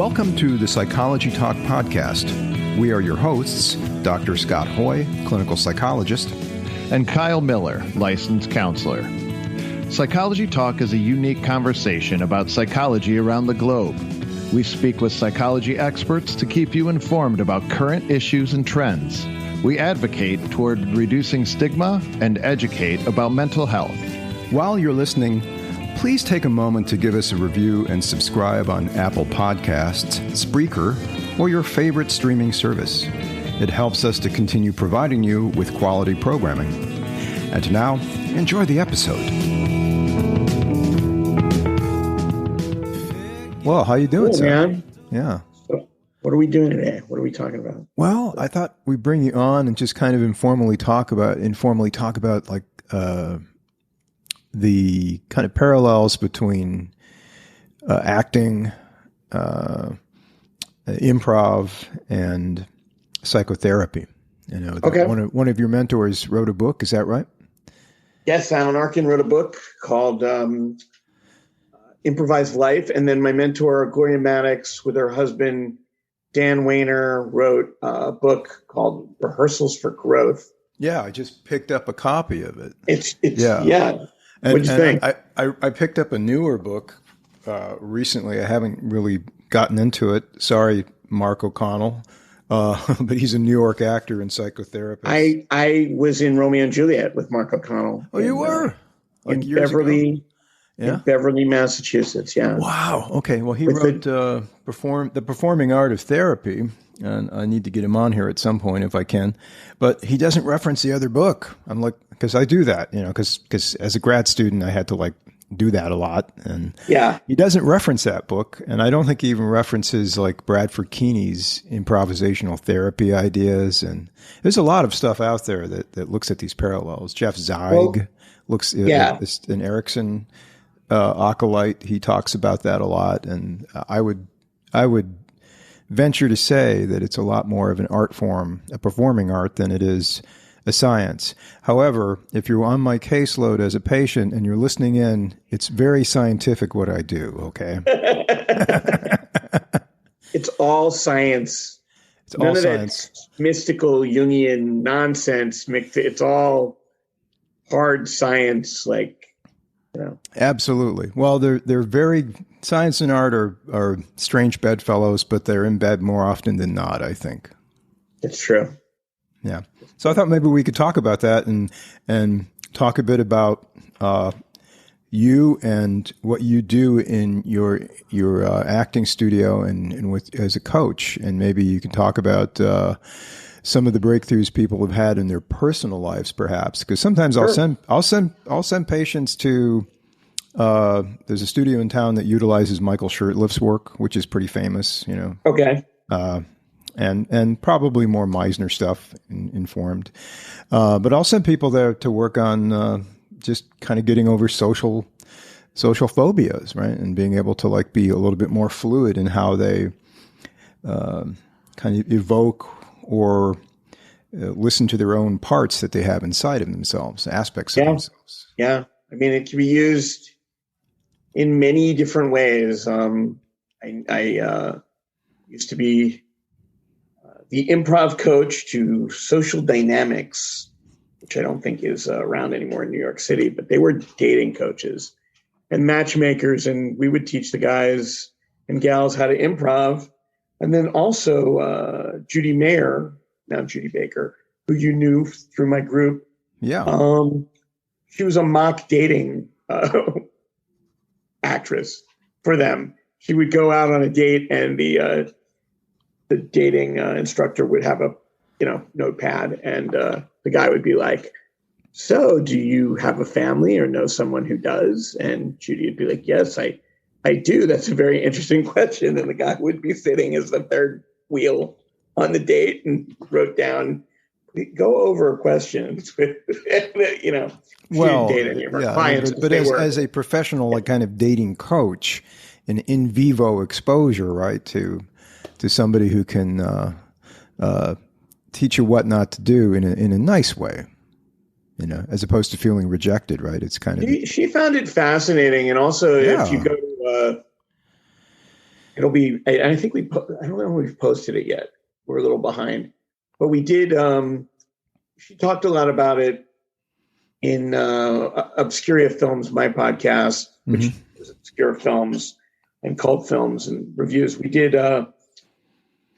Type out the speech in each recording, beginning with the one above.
Welcome to the Psychology Talk podcast. We are your hosts, Dr. Scott Hoye, clinical psychologist, and Kyle Miller, licensed counselor. Psychology Talk is a unique conversation about psychology around the globe. We speak with psychology experts to keep you informed about current issues and trends. We advocate toward reducing stigma and educate about mental health. While you're listening, please take a moment to give us a review and subscribe on Apple Podcasts, Spreaker, or your favorite streaming service. It helps us to continue providing you with quality programming. And now, enjoy the episode. Well, how you doing, Cool, man? Yeah. So what are we doing today? What are we talking about? Well, I thought we'd bring you on and just kind of informally talk about like the kind of parallels between acting, improv, and psychotherapy. You know, okay. One of your mentors wrote a book. Is that right? Yes, Alan Arkin wrote a book called Improvised Life. And then my mentor, Gloria Maddox, with her husband, Dan Wayner, wrote a book called Rehearsals for Growth. Yeah, I just picked up a copy of it. It's yeah. What'd you think? I picked up a newer book recently. I haven't really gotten into it. Sorry, Mark O'Connell. But he's a New York actor and psychotherapist. I was in Romeo and Juliet with Mark O'Connell. Oh, you were? Like in Beverly, in Beverly, Massachusetts. Yeah. Wow. Okay. Well, he wrote The Performing Art of Therapy, and I need to get him on here at some point if I can. But he doesn't reference the other book. I'm like, because I do that, because as a grad student, I had to do that a lot. And he doesn't reference that book. And I don't think he even references like Bradford Keeney's improvisational therapy ideas. And there's a lot of stuff out there that looks at these parallels. Jeff Zeig looks at an Erickson acolyte. He talks about that a lot. And I would venture to say that it's a lot more of an art form, a performing art, than it is a science. However, if you're on my caseload as a patient and you're listening in, it's very scientific what I do, okay? It's all science. It's all science. That mystical Jungian nonsense. It's all hard science, Absolutely. Well, they're very, science and art are strange bedfellows, but they're in bed more often than not, I think. It's true. Yeah. So I thought maybe we could talk about that and talk a bit about you and what you do in your acting studio and with as a coach, and maybe you can talk about some of the breakthroughs people have had in their personal lives, perhaps. Because sometimes I'll send patients to. There's a studio in town that utilizes Michael Shurtleff's work, which is pretty famous. Okay. And probably more Meisner stuff informed. But I'll send people there to work on just kind of getting over social phobias, right? And being able to be a little bit more fluid in how they kind of evoke or listen to their own parts that they have inside of themselves, aspects of themselves. Yeah. I mean, it can be used in many different ways. I used to be the improv coach to Social Dynamics, which I don't think is around anymore in New York City, but they were dating coaches and matchmakers, and we would teach the guys and gals how to improv. And then also Judy Mayer, now Judy Baker, who you knew through my group. Yeah. She was a mock dating actress for them. She would go out on a date, and the dating instructor would have a notepad, and the guy would be like, "So, do you have a family or know someone who does?" And Judy would be like, "Yes, I do. That's a very interesting question." And the guy would be sitting as the third wheel on the date and wrote down, "Go over questions with dating your clients." But as a professional, kind of dating coach, an in vivo exposure, right, to somebody who can teach you what not to do in a nice way, as opposed to feeling rejected, right? It's kind of she found it fascinating, and also if you go to it'll be, I think I don't know if we've posted it yet. We're a little behind, but we did. She talked a lot about it in Obscura Films, my podcast, which is Obscure Films and Cult Films and Reviews. We did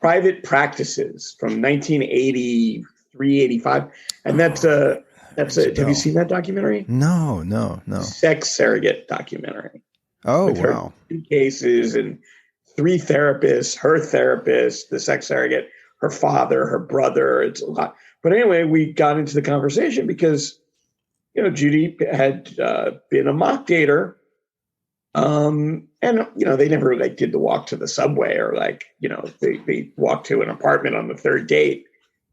Private Practices from 1983, 85. And that's have you seen that documentary? No. Sex surrogate documentary. Oh, wow. 2 cases and 3 therapists, her therapist, the sex surrogate, her father, her brother. It's a lot. But anyway, we got into the conversation because, Judy had been a mock dater. And, they never did the walk to the subway or they walked to an apartment on the 3rd date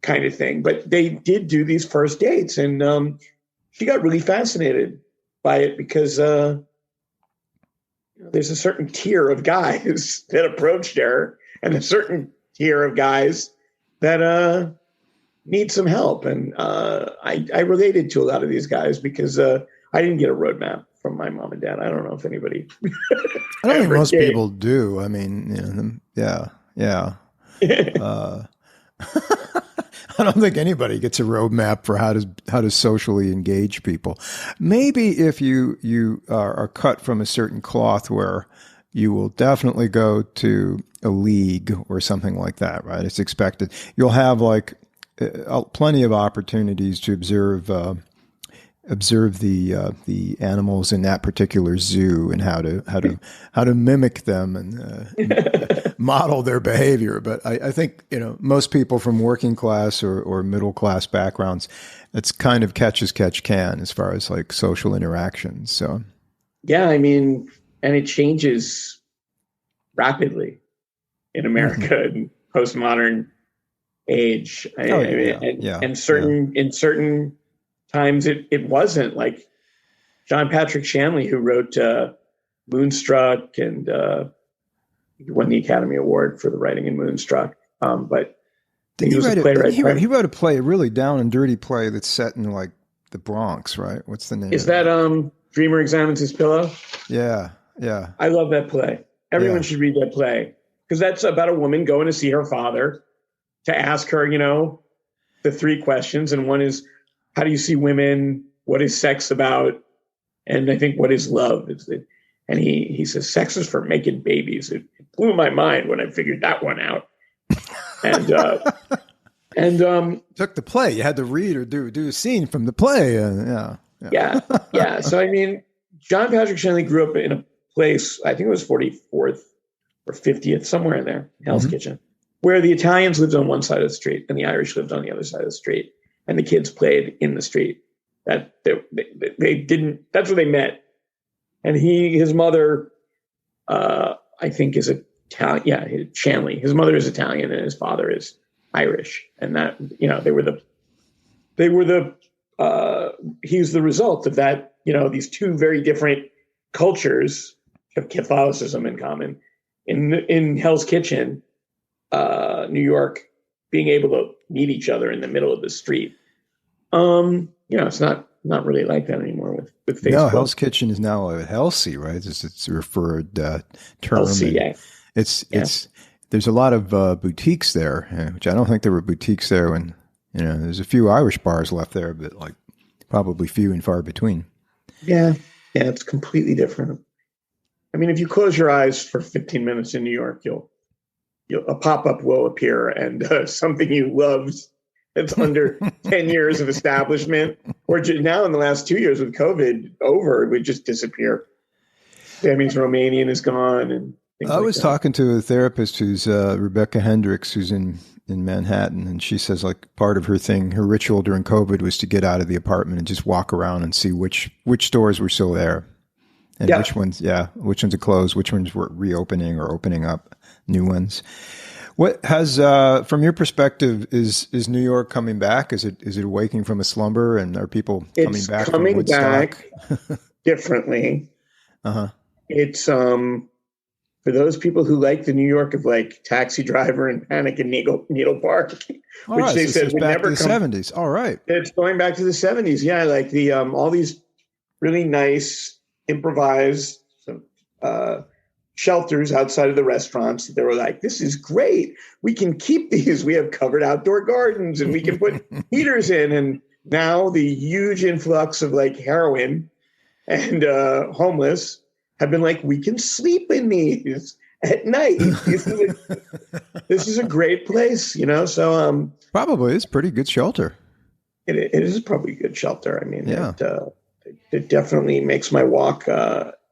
kind of thing. But they did do these first dates. And she got really fascinated by it because there's a certain tier of guys that approached her and a certain tier of guys that need some help. And I related to a lot of these guys because I didn't get a roadmap from my mom and dad. I don't know if anybody. I don't think most people do. I mean, yeah. I don't think anybody gets a roadmap for how to socially engage people. Maybe if you are cut from a certain cloth where you will definitely go to a league or something like that, right? It's expected. You'll have plenty of opportunities to observe the animals in that particular zoo and how to mimic them and model their behavior. But I think most people from working class or middle class backgrounds, it's kind of catch as catch can as far as social interactions. So yeah, I mean, and it changes rapidly in America in postmodern age. In certain times it wasn't. Like John Patrick Shanley, who wrote Moonstruck and he won the Academy Award for the writing in Moonstruck. But he was a playwright. He wrote a play, a really down and dirty play that's set in the Bronx, right? What's the name? Is that Dreamer Examines His Pillow? Yeah. I love that play. Everyone should read that play because that's about a woman going to see her father to ask her, the 3 questions. And one is, how do you see women? What is sex about? And I think, what is love? And he says, sex is for making babies. It blew my mind when I figured that one out. And took the play. You had to read or do a scene from the play. Yeah. So, I mean, John Patrick Shanley grew up in a place, I think it was 44th or 50th, somewhere in there, Hell's Kitchen, where the Italians lived on one side of the street and the Irish lived on the other side of the street. And the kids played in the street. That they didn't. That's where they met. And his mother, I think, is Italian. Yeah, Shanley. His mother is Italian, and his father is Irish. And that he's the result of that. These 2 very different cultures have Catholicism in common. In Hell's Kitchen, New York, being able to meet each other in the middle of the street. It's not really like that anymore with Facebook. No, Hell's Kitchen is now a Hellsea, right? It's a referred term. Hellsea, yeah. It's there's a lot of boutiques there, which I don't think there were boutiques there when there's a few Irish bars left there, but probably few and far between. Yeah, it's completely different. I mean, if you close your eyes for 15 minutes in New York, a pop-up will appear and something you loved that's under 10 years of establishment, or now in the last 2 years with COVID over, it would just disappear. That means Romanian is gone. And I was talking to a therapist who's Rebecca Hendricks, who's in Manhattan, and she says part of her ritual during COVID was to get out of the apartment and just walk around and see which stores were still there. And which ones are closed, which ones were reopening or opening up new ones. What has, from your perspective, is New York coming back? Is it awaking from a slumber, and are people coming back? It's coming back differently. It's for those people who like the New York of Taxi Driver and Panic in Needle Park, which they said would never come. 70s. All right, it's going back to the 70s. Yeah, the all these really nice improvised shelters outside of the restaurants. They were like, this is great. We can keep these. We have covered outdoor gardens and we can put heaters in. And now the huge influx of like heroin and homeless have been like, we can sleep in these at night. This is a great place, you know? So probably it's pretty good shelter. It is probably a good shelter. I mean, yeah. It definitely makes my walk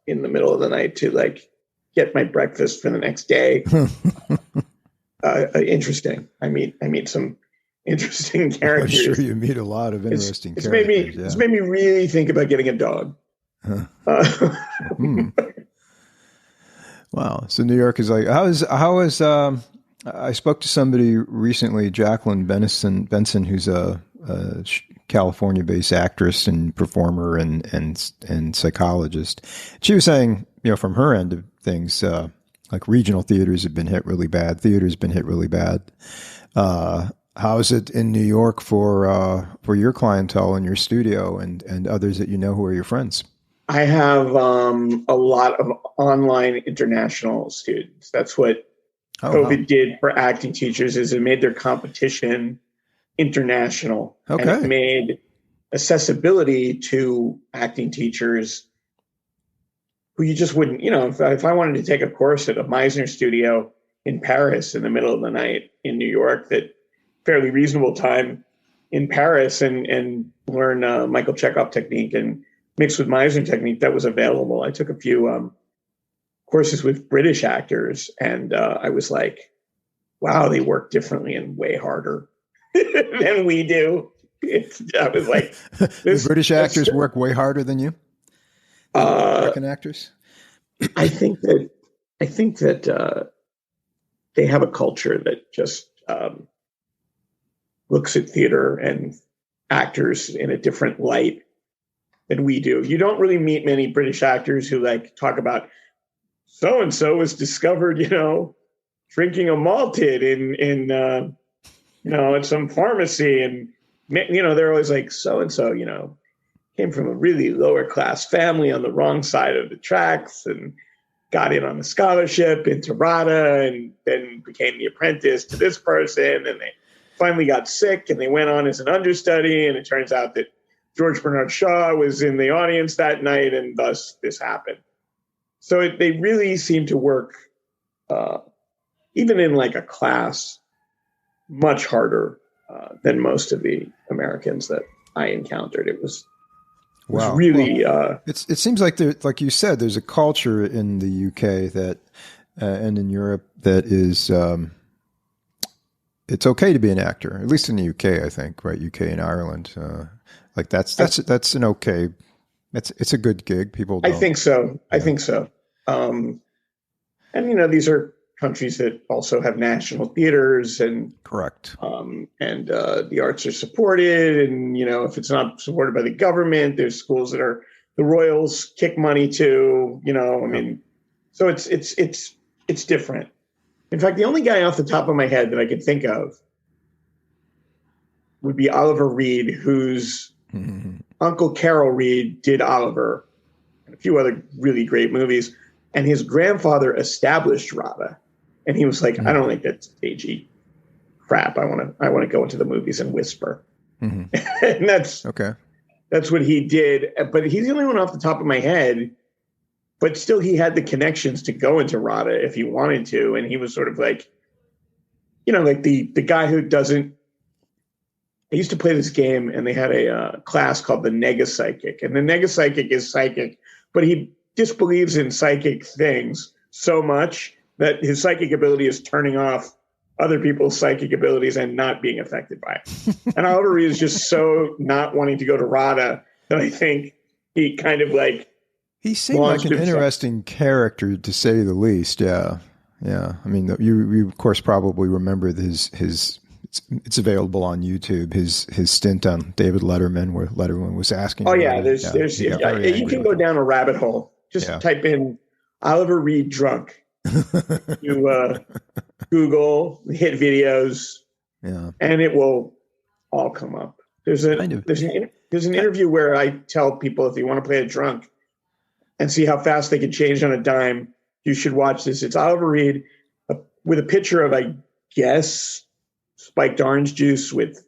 in the middle of the night to like get my breakfast for the next day interesting. I meet some interesting characters. I'm sure you meet a lot of interesting it's characters. It's made me really think about getting a dog. Wow. So New York is like, how is I spoke to somebody recently, Jacqueline Benson, who's a California-based actress and performer and psychologist. She was saying, you know, from her end of things, like regional theaters have been hit really bad. Theater's been hit really bad. How is it in New York for your clientele in your studio and others that you know who are your friends? I have a lot of online international students. That's what COVID did for acting teachers, is it made their competition international. Okay. And it made accessibility to acting teachers who you just wouldn't, you know, if I wanted to take a course at a Meisner studio in Paris in the middle of the night in New York, that fairly reasonable time in Paris and learn Michael Chekhov technique and mixed with Meisner technique, that was available. I took a few courses with British actors, and I was like, wow, they work differently and way harder than we do. I was like, the British actors work way harder than you? American actors? I think that they have a culture that just looks at theater and actors in a different light than we do. You don't really meet many British actors who like talk about so-and-so was discovered, you know, drinking a malted in you know, at some pharmacy. And, you know, they're always like, so-and-so, you know, came from a really lower class family on the wrong side of the tracks and got in on a scholarship into RADA and then became the apprentice to this person. And they finally got sick and they went on as an understudy. And it turns out that George Bernard Shaw was in the audience that night, and thus this happened. So they really seem to work, even in like a class, much harder than most of the Americans that I encountered. It was really. Well, it seems like like you said, there's a culture in the UK that and in Europe that is. It's okay to be an actor, at least in the UK, I think, right? UK and Ireland. Like that's an okay. It's a good gig. People don't. I think so. Yeah. I think so. And you know, these are countries that also have national theaters and correct. And the arts are supported. And you know, if it's not supported by the government, there's schools that are the royals kick money to. You know, I mean, so it's different. In fact, the only guy off the top of my head that I could think of would be Oliver Reed, whose Uncle Carol Reed did Oliver and a few other really great movies. And his grandfather established RADA. And he was like, I don't think that's stagey crap. I want to go into the movies and whisper. And that's what he did. But he's the only one off the top of my head. But still, he had the connections to go into RADA if he wanted to. And he was sort of like, you know, like the guy who doesn't. I used to play this game, and they had a class called the Nega Psychic. And the Nega Psychic is psychic, but he disbelieves in psychic things so much that his psychic ability is turning off other people's psychic abilities and not being affected by it. And Oliver Reed is just so not wanting to go to RADA that I think he kind of like. He seemed like an interesting character, to say the least. Yeah. Yeah. I mean, you of course probably remember his it's available on YouTube, his stint on David Letterman, where Letterman was asking. Oh yeah. You can go down a rabbit hole. Just type in Oliver Reed drunk. You Google hit videos, and it will all come up. There's an interview where I tell people if you want to play a drunk and see how fast they can change on a dime, You should watch this. It's Oliver Reed with a picture of, I guess, spiked orange juice with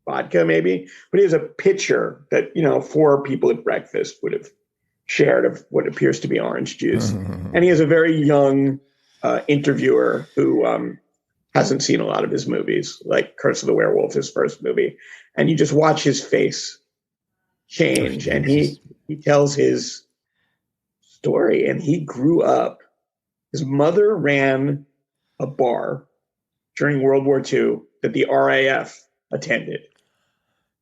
vodka, maybe. But he has a picture that, 4 people at breakfast would have shared of what appears to be orange juice. And he has a very young interviewer who hasn't seen a lot of his movies, like Curse of the Werewolf, his first movie. And you just watch his face change. And he tells his story. And he grew up. His mother ran a bar during World War II that the RAF attended.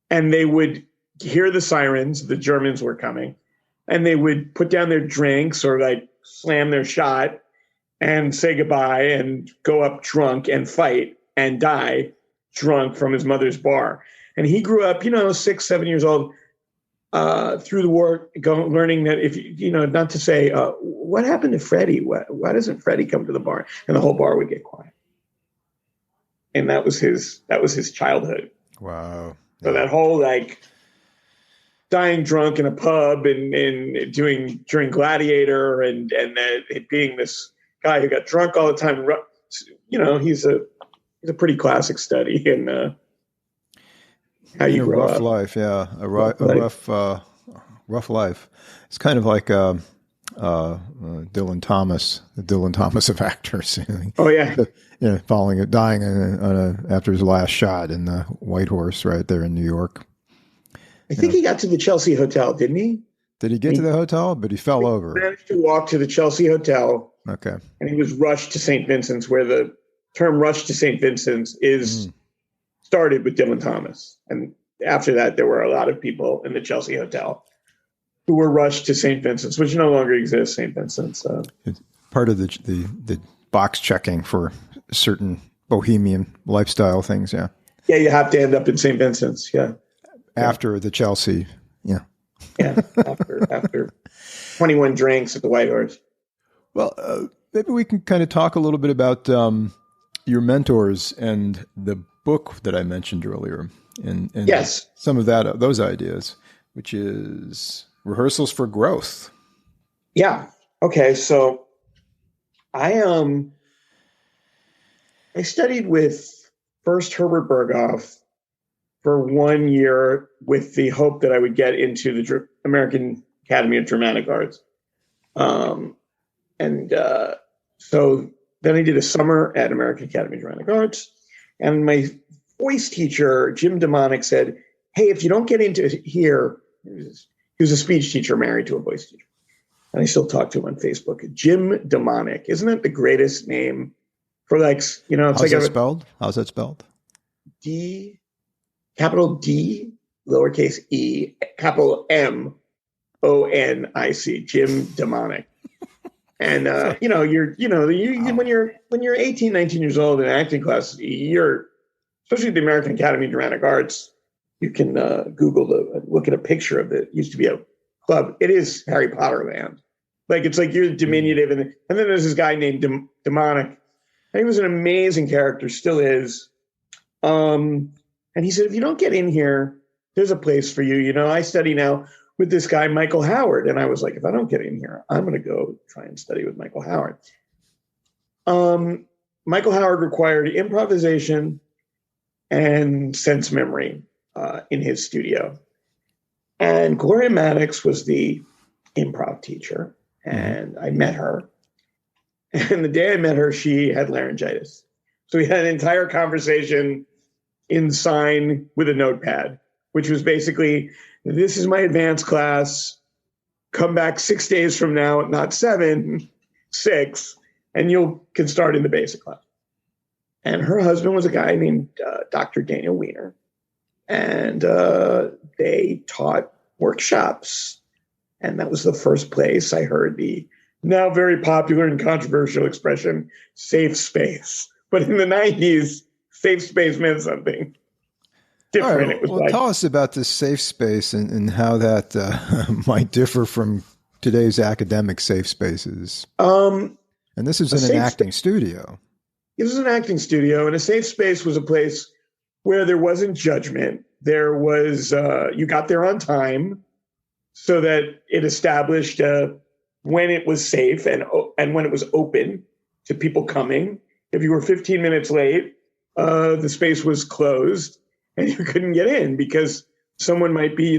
And they would hear the sirens, the Germans were coming, and they would put down their drinks or like slam their shot and say goodbye and go up drunk and fight and die drunk from his mother's bar. And he grew up, 6, 7 years old, through the war, learning that if, not to say, what happened to Freddie? Why doesn't Freddie come to the bar? And the whole bar would get quiet. And that was his childhood. Wow. So that whole like dying drunk in a pub and during Gladiator and being this guy who got drunk all the time, he's a pretty classic study in how you grow rough up. Life, yeah, a rough life. It's kind of like Dylan Thomas, the Dylan Thomas of actors. Oh yeah, dying after his last shot in the White Horse right there in New York. I think he got to the Chelsea Hotel, didn't he? Did he get to the hotel? But he fell over. He managed to walk to the Chelsea Hotel. Okay. And he was rushed to St. Vincent's, where the term "rush to St. Vincent's" is started with Dylan Thomas. And after that, there were a lot of people in the Chelsea Hotel who were rushed to St. Vincent's, which no longer exists. St. Vincent's. It's part of the box checking for certain bohemian lifestyle things. Yeah. Yeah, you have to end up in St. Vincent's. Yeah. After the Chelsea. Yeah. Yeah. After 21 drinks at the White Horse. Well, maybe we can kind of talk a little bit about your mentors and the book that I mentioned earlier, and yes, some of those ideas, which is Rehearsals for Growth. Yeah. Okay. So I studied with first Herbert Berghoff for 1 year with the hope that I would get into the American Academy of Dramatic Arts. So then I did a summer at American Academy of Dramatic Arts. And my voice teacher, Jim Demonic, said, hey, if you don't get into here, he was a speech teacher married to a voice teacher. And I still talk to him on Facebook. Jim Demonic. Isn't that the greatest name for it's How's like that spelled? How's that spelled? Capital D, lowercase e, capital M, O-N-I-C, Jim Demonic. And, when you're 18, 19 years old in acting class, especially the American Academy of Dramatic Arts, you can look at a picture of it. It used to be a club. It is Harry Potter land. It's like you're diminutive. And then there's this guy named Demonic. And he was an amazing character, still is. And he said, if you don't get in here, there's a place for you. I study now with this guy, Michael Howard. And I was like, if I don't get in here, I'm going to go try and study with Michael Howard. Michael Howard required improvisation and sense memory in his studio. And Gloria Maddox was the improv teacher. And I met her. And the day I met her, she had laryngitis. So we had an entire conversation in sign with a notepad, which was basically, this is my advanced class. Come back 6 days from now, not 7, 6, and you can start in the basic class. And her husband was a guy named Dr. Daniel Weiner. And they taught workshops. And that was the first place I heard the now very popular and controversial expression, safe space. But in the 90s, safe space meant something different. Right, It was well, tell us about this safe space and how that might differ from today's academic safe spaces. And this is in an acting studio. It was an acting studio, and a safe space was a place where there wasn't judgment. There was, you got there on time so that it established a when it was safe and when it was open to people coming. If you were 15 minutes late, the space was closed and you couldn't get in because someone might be,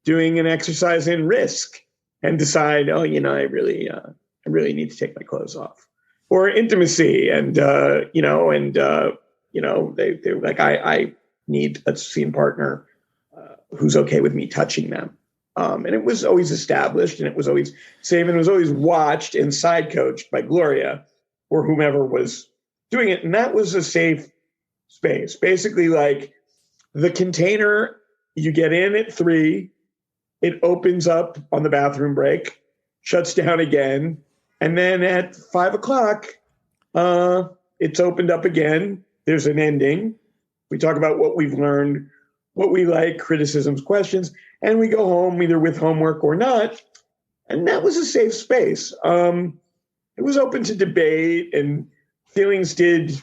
doing an exercise in Risk and decide, I really need to take my clothes off. Or Intimacy, and they like, I need a scene partner who's okay with me touching them. And it was always established, and it was always safe, and it was always watched and side coached by Gloria or whomever was doing it. And that was a safe space. Basically, like the container, you get in at 3, it opens up on the bathroom break, shuts down again. And then at 5 o'clock, it's opened up again. There's an ending. We talk about what we've learned, what we like, criticisms, questions, and we go home either with homework or not. And that was a safe space. It was open to debate, and feelings did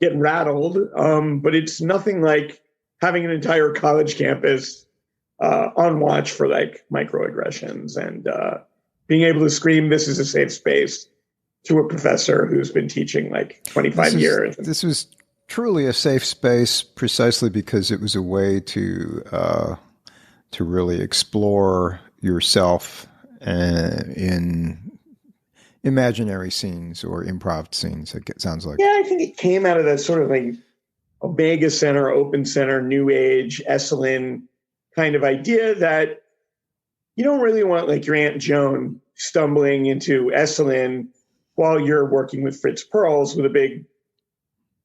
get rattled, but it's nothing like having an entire college campus on watch for like microaggressions and being able to scream, "This is a safe space," to a professor who's been teaching like 25 years. This was truly a safe space precisely because it was a way to really explore yourself in imaginary scenes or improv scenes, it sounds like. Yeah, I think it came out of that sort of like Omega Center, Open Center, New Age, Esalen kind of idea that you don't really want like your Aunt Joan stumbling into Esalen while you're working with Fritz Perls with a big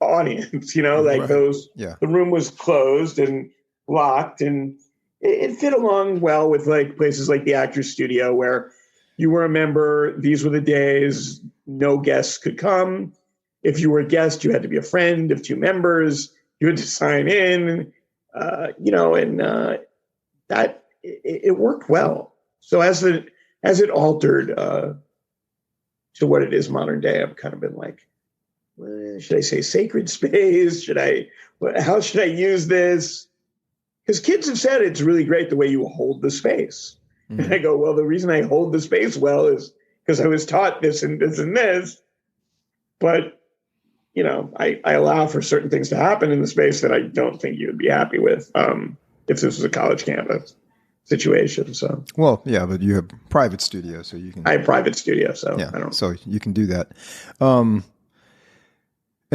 audience, like right. Those, yeah. The room was closed and locked, and it fit along well with like places like the Actors Studio where you were a member. These were the days no guests could come. If you were a guest, you had to be a friend of 2 members. You had to sign in, that it worked well. So as it altered to what it is modern day, I've kind of been like, should I say sacred space? How should I use this? Because kids have said it's really great the way you hold the space. Mm-hmm. And I go, well, the reason I hold the space well is because I was taught this and this and this. But, I allow for certain things to happen in the space that I don't think you would be happy with if this was a college campus situation. So, well, yeah, but you have private studio, so you can. I have private studio, so yeah, I don't. So you can do that. And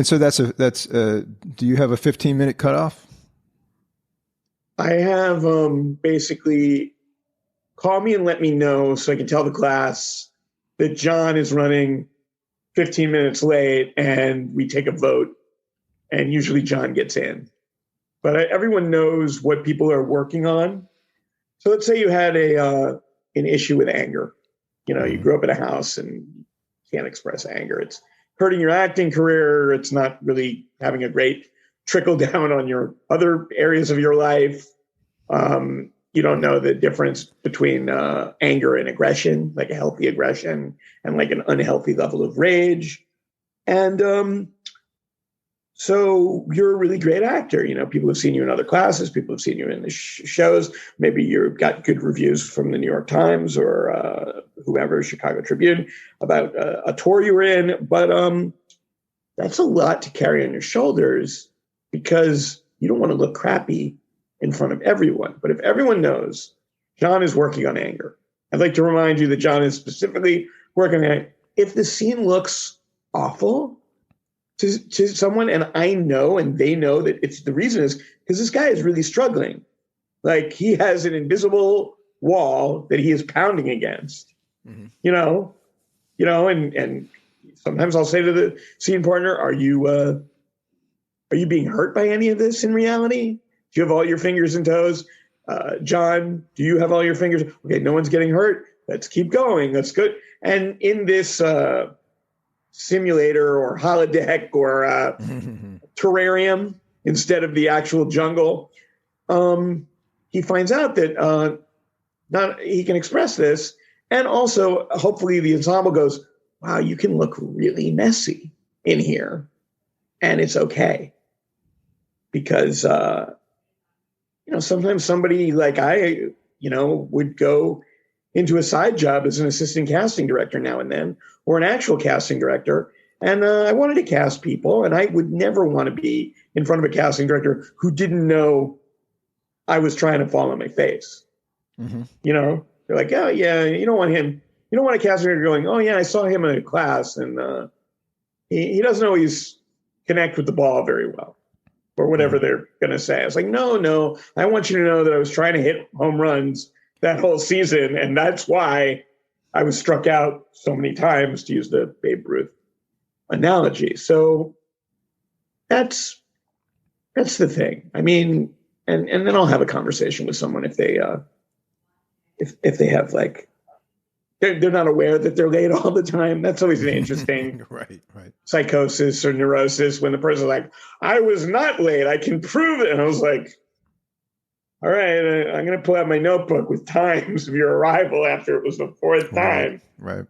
so that's do you have a 15-minute cutoff? I have basically call me and let me know so I can tell the class that John is running 15 minutes late, and we take a vote, and usually John gets in. But everyone knows what people are working on. So let's say you had an issue with anger. You grew up in a house and can't express anger. It's hurting your acting career. It's not really having a great trickle down on your other areas of your life. You don't know the difference between anger and aggression, like a healthy aggression and like an unhealthy level of rage. And so you're a really great actor. People have seen you in other classes. People have seen you in the shows. Maybe you've got good reviews from the New York Times or whoever, Chicago Tribune, about a tour you were in. But that's a lot to carry on your shoulders because you don't want to look crappy in front of everyone. But if everyone knows John is working on anger, I'd like to remind you that John is specifically working on it. If the scene looks awful to someone, and I know, and they know that it's the reason is because this guy is really struggling. Like he has an invisible wall that he is pounding against, and sometimes I'll say to the scene partner, are you being hurt by any of this in reality? Do you have all your fingers and toes? John, do you have all your fingers? Okay, no one's getting hurt. Let's keep going. That's good. And in this simulator or holodeck or terrarium instead of the actual jungle, he finds out that he can express this. And also, hopefully, the ensemble goes, wow, you can look really messy in here. And it's okay. Because sometimes somebody like I, would go into a side job as an assistant casting director now and then, or an actual casting director. And I wanted to cast people, and I would never want to be in front of a casting director who didn't know I was trying to fall on my face. Mm-hmm. You know, they're like, oh yeah, you don't want him. You don't want a casting director going, oh yeah, I saw him in a class, and he doesn't always connect with the ball very well, or whatever they're going to say. I was like, no, I want you to know that I was trying to hit home runs that whole season, and that's why I was struck out so many times, to use the Babe Ruth analogy. So that's the thing. I mean, and then I'll have a conversation with someone if they have like, they're not aware that they're late all the time. That's always an interesting right. psychosis or neurosis when the person's like, I was not late, I can prove it. And I was like, all right, I'm going to pull out my notebook with times of your arrival after it was the fourth time. Right.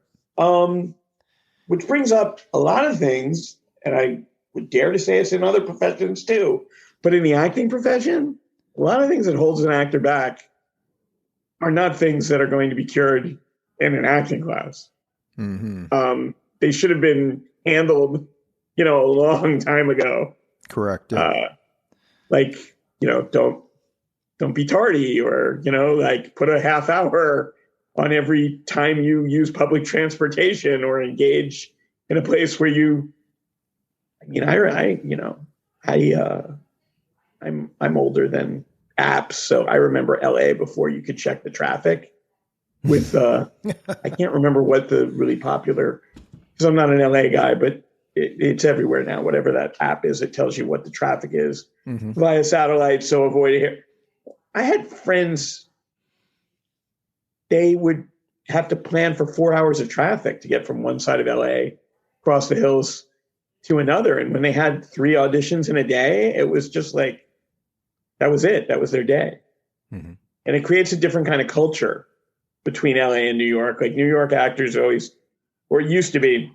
Which brings up a lot of things, and I would dare to say it's in other professions too. But in the acting profession, a lot of things that holds an actor back are not things that are going to be cured in an acting class. Mm-hmm. They should have been handled, a long time ago. Correct. Yeah. Don't be tardy, or, put a half hour on every time you use public transportation or engage in a place where I'm older than apps. So I remember LA before you could check the traffic with, I can't remember what the really popular, because I'm not an LA guy, but it's everywhere now. Whatever that app is, it tells you what the traffic is via satellite. So avoid it. I had friends, they would have to plan for 4 hours of traffic to get from one side of LA across the hills to another. And when they had 3 auditions in a day, it was just like, that was it. That was their day. Mm-hmm. And it creates a different kind of culture between LA and New York. Like New York actors always, or it used to be,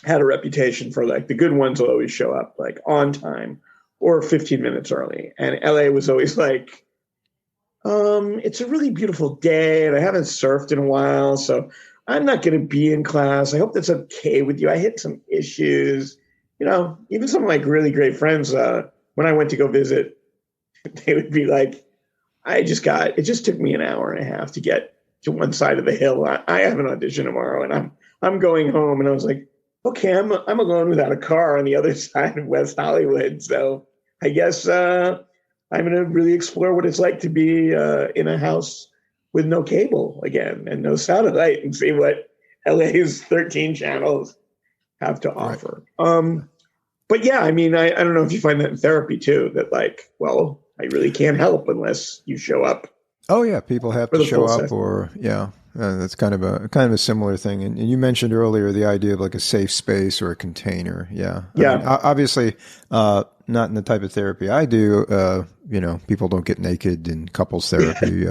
had a reputation for like the good ones will always show up like on time or 15 minutes early. And LA was always like, it's a really beautiful day and I haven't surfed in a while, so I'm not going to be in class. I hope that's okay with you. I hit some issues. Even some of my really great friends, when I went to go visit, they would be like, it just took me an hour and a half to get to one side of the hill. I have an audition tomorrow and I'm going home. And I was like, okay, I'm alone without a car on the other side of West Hollywood. So I guess, I'm going to really explore what it's like to be in a house with no cable again and no satellite and see what LA's 13 channels have to offer. Right. But yeah, I mean, I don't know if you find that in therapy too, that like, well, I really can't help unless you show up. Oh yeah, people have to show up or yeah. That's kind of a similar thing. And you mentioned earlier the idea of like a safe space or a container. Yeah. I mean, obviously, not in the type of therapy I do. People don't get naked in couples therapy.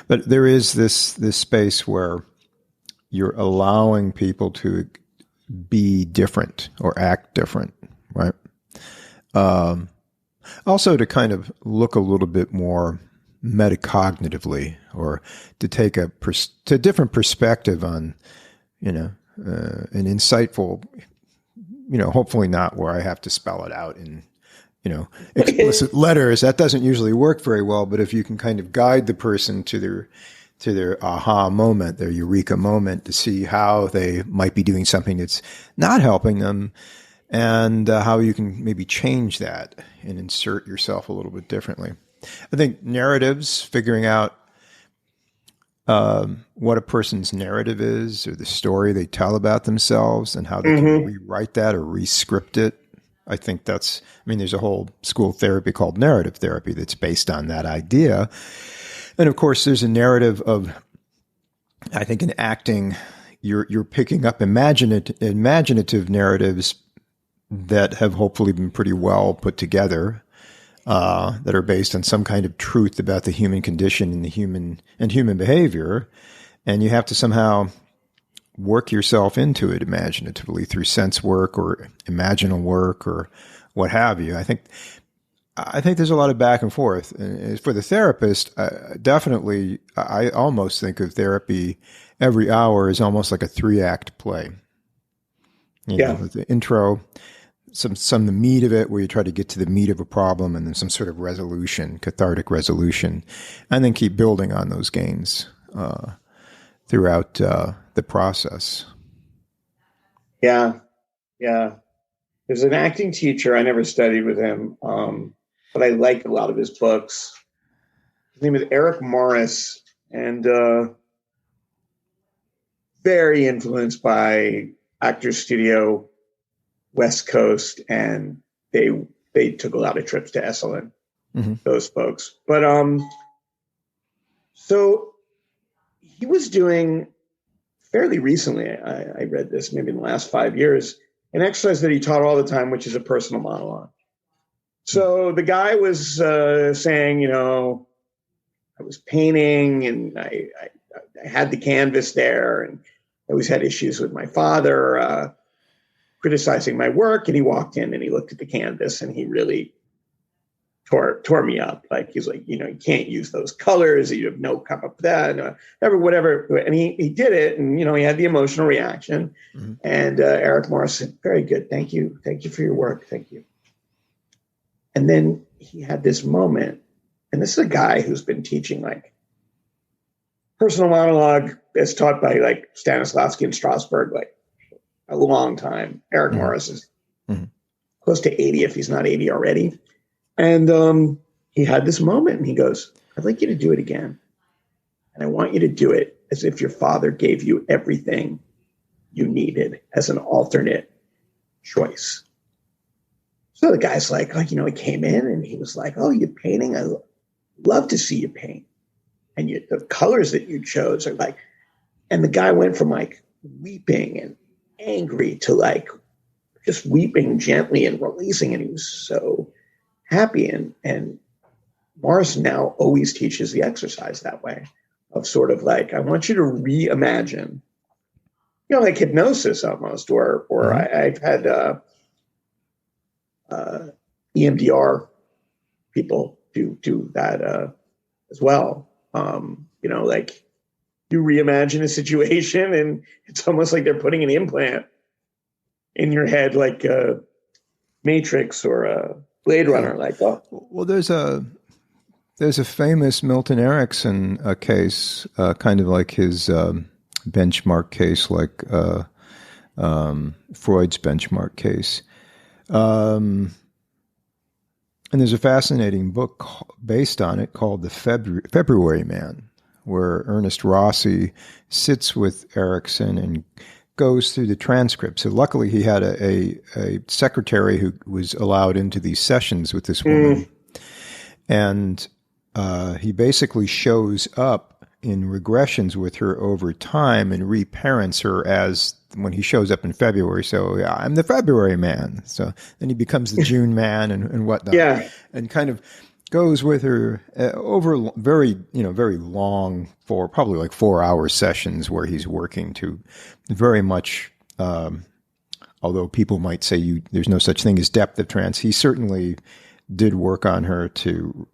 But there is this space where you're allowing people to be different or act different, right? Also to kind of look a little bit more metacognitively, or to take a different perspective on, an insightful, hopefully not where I have to spell it out in, explicit letters. That doesn't usually work very well, but if you can kind of guide the person to their aha moment, their eureka moment, to see how they might be doing something that's not helping them, and how you can maybe change that and insert yourself a little bit differently. I think narratives, figuring out what a person's narrative is or the story they tell about themselves and how they can rewrite that or re-script it. I think there's a whole school of therapy called narrative therapy that's based on that idea. And of course, there's a narrative of, I think in acting, you're picking up imaginative narratives that have hopefully been pretty well put together. That are based on some kind of truth about the human condition and human behavior, and you have to somehow work yourself into it imaginatively through sense work or imaginal work or what have you. I think I think there's a lot of back and forth. And for the therapist, definitely, I almost think of therapy every hour is almost like a 3-act play. You know, with the intro, some the meat of it, where you try to get to the meat of a problem, and then some sort of resolution, cathartic resolution, and then keep building on those gains throughout the process. Yeah. There's an acting teacher. I never studied with him, but I like a lot of his books. His name is Eric Morris, and very influenced by Actors Studio West Coast, and they took a lot of trips to Esalen, those folks. But so he was doing fairly recently, I read this maybe in the last 5 years, an exercise that he taught all the time, which is a personal monologue. So the guy was saying, you know, I was painting and I had the canvas there, and I always had issues with my father criticizing my work. And he walked in and he looked at the canvas and he really tore me up. Like, he's like, you know, you can't use those colors. You have no cup of that, whatever. And he did it. And, you know, he had the emotional reaction. And Eric Morris said, very good. Thank you. Thank you for your work. Thank you. And then he had this moment. And this is a guy who's been teaching like personal monologue as taught by like Stanislavski and Strasberg, like a long time. Eric Morris is close to 80, if he's not 80 already. And he had this moment and he goes, I'd like you to do it again. And I want you to do it as if your father gave you everything you needed as an alternate choice. So the guy's like, oh, you know, he came in and he was like, oh, you're painting. I love to see you paint. And the colors that you chose are like, and the guy went from like weeping and angry to like just weeping gently and releasing. And he was so happy. And Morris now always teaches the exercise that way, of sort of like, I want you to reimagine, you know, like hypnosis almost, or I've had EMDR people do that as well. You know, like you reimagine a situation and it's almost like they're putting an implant in your head, like a Matrix or a Blade Runner. Like, oh, well, there's a famous Milton Erickson case, kind of like his benchmark case, like Freud's benchmark case. And there's a fascinating book based on it called The February Man, where Ernest Rossi sits with Erickson and goes through the transcripts. So luckily he had a secretary who was allowed into these sessions with this woman. And he basically shows up in regressions with her over time and reparents her as when he shows up in February. So yeah, I'm the February Man. So then he becomes the June Man and whatnot. Yeah. And kind of goes with her over very long, for probably like 4-hour sessions where he's working to very much, although people might say there's no such thing as depth of trance, he certainly did work on her to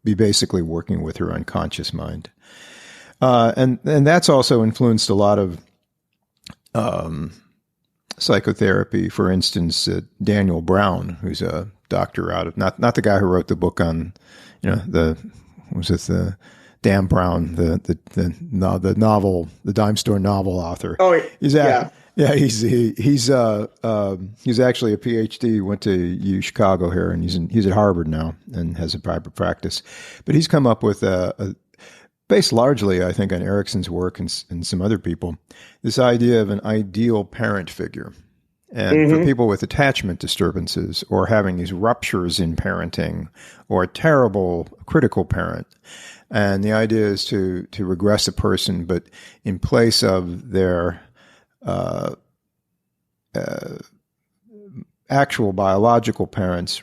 be basically working with her unconscious mind. And that's also influenced a lot of psychotherapy. For instance, Daniel Brown, who's a doctor out of, not the guy who wrote the book on, the Dan Brown, the novel, the dime store novel author. Oh, he's he's actually a PhD, went to Chicago here, and he's at Harvard now and has a private practice. But he's come up with based largely, I think, on Erickson's work and some other people, this idea of an ideal parent figure. And for people with attachment disturbances or having these ruptures in parenting or a terrible critical parent. And the idea is to regress a person, but in place of their actual biological parents,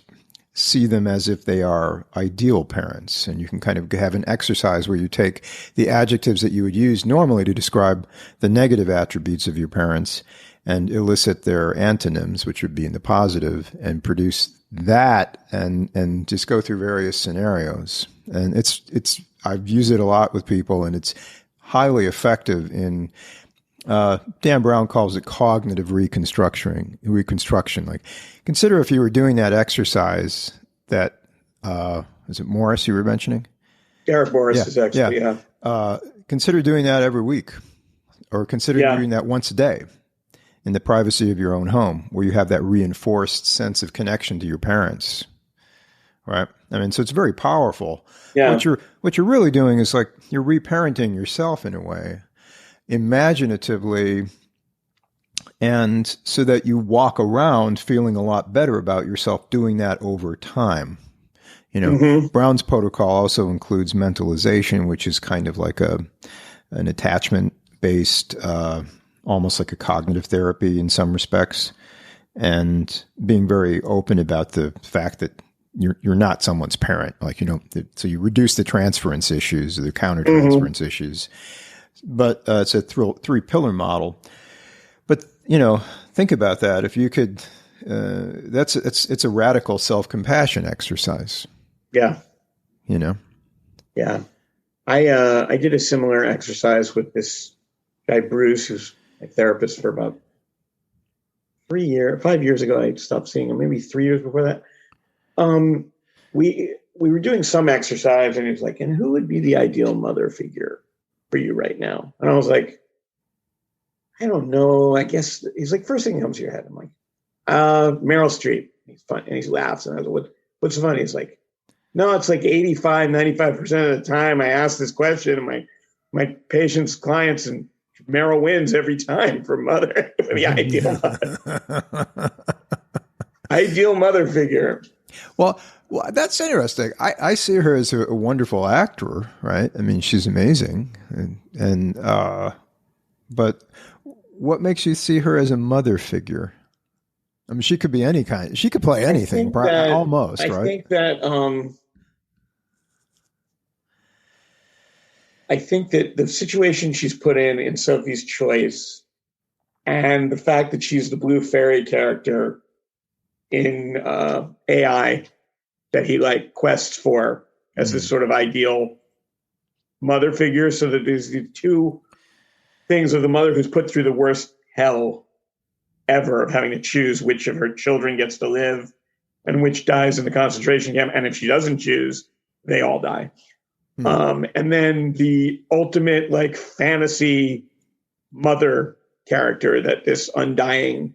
see them as if they are ideal parents. And you can kind of have an exercise where you take the adjectives that you would use normally to describe the negative attributes of your parents and elicit their antonyms, which would be in the positive, and produce that and just go through various scenarios. And I've used it a lot with people, and it's highly effective in, Dan Brown calls it cognitive reconstruction. Like, consider if you were doing that exercise that, is it Morris you were mentioning? Derek Morris is actually, consider doing that every week, or consider doing that once a day in the privacy of your own home, where you have that reinforced sense of connection to your parents. Right. I mean, so it's very powerful. Yeah. What you're really doing is like you're reparenting yourself in a way, imaginatively, and so that you walk around feeling a lot better about yourself doing that over time. You know, Brown's protocol also includes mentalization, which is kind of like an attachment-based, almost like a cognitive therapy in some respects, and being very open about the fact that you're not someone's parent. Like, so you reduce the transference issues, or the countertransference issues. But it's a three-pillar model. But, think about that. If you could, it's a radical self-compassion exercise. Yeah. Yeah. I did a similar exercise with this guy, Bruce, who's my therapist for about 5 years ago. I stopped seeing him, maybe 3 years before that. We were doing some exercise, and he was like, and who would be the ideal mother figure for you right now? And I was like, I don't know. I guess he's like, first thing that comes to your head. I'm like, Meryl Streep. He's fun. And he laughs. And I was like, what's funny? He's like, no, it's like 95% of the time I ask this question, and my patients, clients, and Meryl wins every time for mother, for the ideal mother figure. Well, that's interesting. I see her as a wonderful actor, right? I mean, she's amazing, but what makes you see her as a mother figure? I mean, she could be any kind. She could play anything, almost, right? I think that the situation she's put in Sophie's Choice, and the fact that she's the blue fairy character in AI that he quests for as this sort of ideal mother figure, so that there's the two things of the mother who's put through the worst hell ever of having to choose which of her children gets to live and which dies in the concentration camp. And if she doesn't choose, they all die. And then the ultimate fantasy mother character that this undying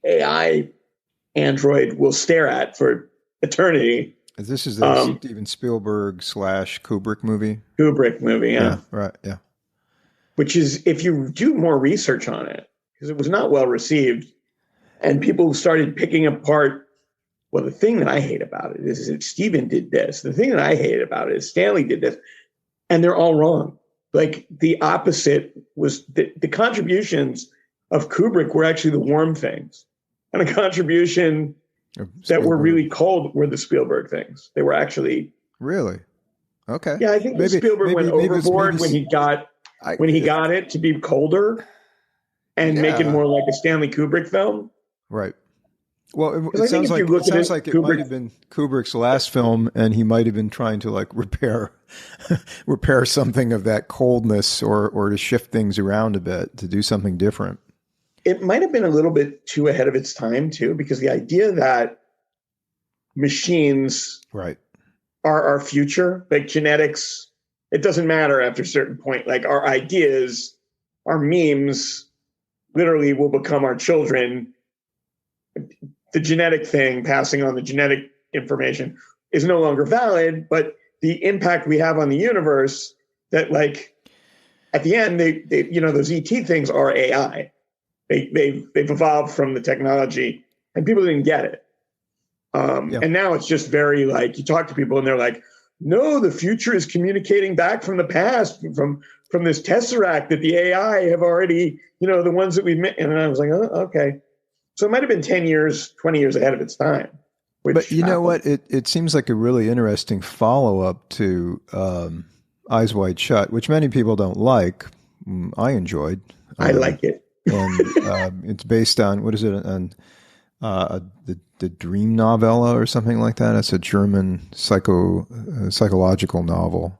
AI android will stare at for eternity. This is the Steven Spielberg / Kubrick movie. Yeah. Right, yeah. Which is, if you do more research on it, because it was not well received, and people started picking apart, well, the thing that I hate about it is that Steven did this. The thing that I hate about it is Stanley did this. And they're all wrong. The opposite was the contributions of Kubrick were actually the warm things. And the contribution that were really cold were the Spielberg things. They were actually... Really? Okay. Yeah, I think Spielberg went overboard when he got it to be colder and make it more like a Stanley Kubrick film. Right. Well, it sounds like it might have been Kubrick's last film, and he might have been trying to repair something of that coldness, or to shift things around a bit, to do something different. It might have been a little bit too ahead of its time too, because the idea that machines are our future, genetics, it doesn't matter after a certain point. Our ideas, our memes, literally will become our children. The genetic thing, passing on the genetic information, is no longer valid, but the impact we have on the universe, that at the end, they those ET things are AI. They've evolved from the technology, and people didn't get it. And now it's just very you talk to people and they're like, no, the future is communicating back from the past, from this tesseract that the AI have already, the ones that we've met. And I was like, oh, okay. So it might have been 10 years, 20 years ahead of its time. But you know what? It seems like a really interesting follow-up to Eyes Wide Shut, which many people don't like. I enjoyed. I like it. And it's based on, what is it? On The Dream Novella or something like that. It's a German psychological novel.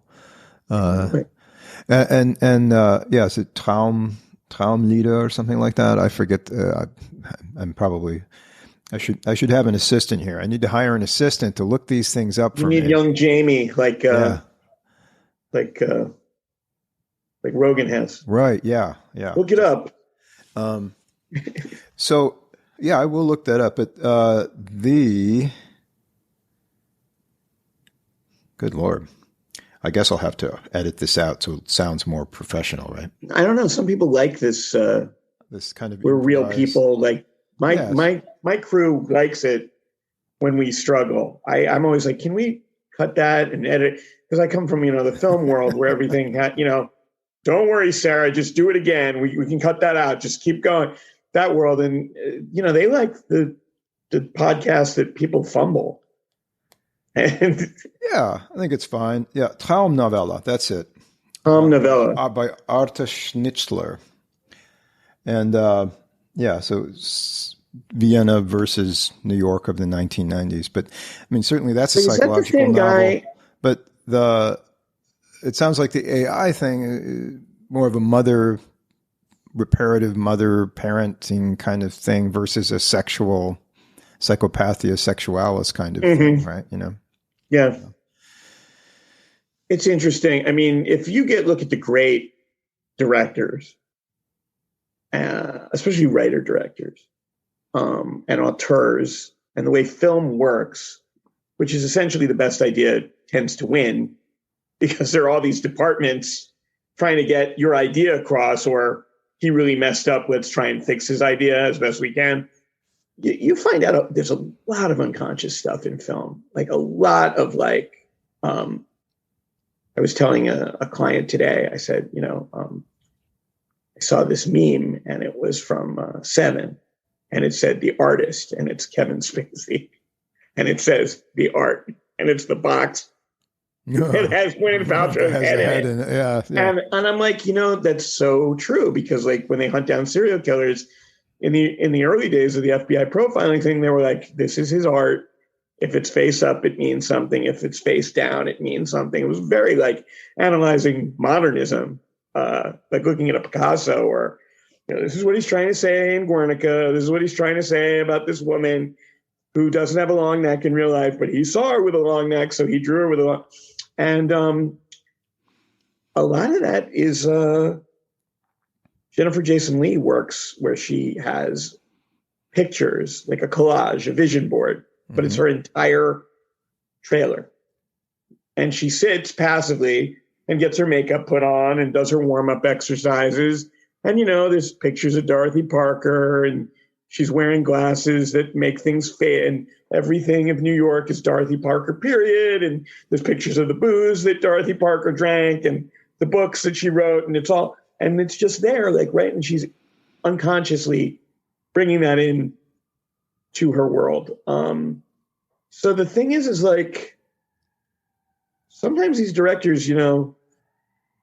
Right. And yeah, is it Traumlieder or something like that? I forget. I'm probably. I should have an assistant here. I need to hire an assistant to look these things up for me. You need young Jamie, like Rogan has. Right. Yeah. Yeah. Look it up. So yeah, I will look that up. But good Lord, I guess I'll have to edit this out so it sounds more professional, right? I don't know. Some people like this. This kind of we're real people. Like my crew likes it when we struggle. I'm always like, can we cut that and edit? Because I come from the film world where everything had don't worry, Sarah, just do it again. We can cut that out. Just keep going. That world, and they like the podcast that people fumble. And yeah, I think it's fine. Yeah, Traumnovella, that's it. Traumnovella by Arthur Schnitzler, and so it's Vienna versus New York of the 1990s. But I mean, certainly that's a psychological novel. But it sounds like the AI thing is more of a reparative mother parenting kind of thing versus a psychopathia sexualis kind of thing, right? Yeah. It's interesting. I mean, if you look at the great directors, especially writer-directors and auteurs, and the way film works, which is essentially the best idea tends to win, because there are all these departments trying to get your idea across, or he really messed up, let's try and fix his idea as best we can. You find out there's a lot of unconscious stuff in film, like a lot of I was telling a client today, I said, I saw this meme and it was from Seven, and it said The Artist, and it's Kevin Spacey, and it says The Art, and it's the box. It has Gwyneth Paltrow's head in it. Yeah. And I'm like, that's so true, because when they hunt down serial killers in the early days of the FBI profiling thing, they were like, this is his art. If it's face up, it means something. If it's face down, it means something. It was very analyzing modernism, looking at a Picasso, or this is what he's trying to say in Guernica. This is what he's trying to say about this woman who doesn't have a long neck in real life, but he saw her with a long neck, so he drew her with a long. And a lot of that is Jennifer Jason Leigh works, where she has pictures, like a collage, a vision board, but it's her entire trailer. And she sits passively and gets her makeup put on and does her warm-up exercises. And, there's pictures of Dorothy Parker, and she's wearing glasses that make things fit, and everything of New York is Dorothy Parker, period. And there's pictures of the booze that Dorothy Parker drank and the books that she wrote, and it's just there, right? And she's unconsciously bringing that in to her world. So the thing is sometimes these directors, they're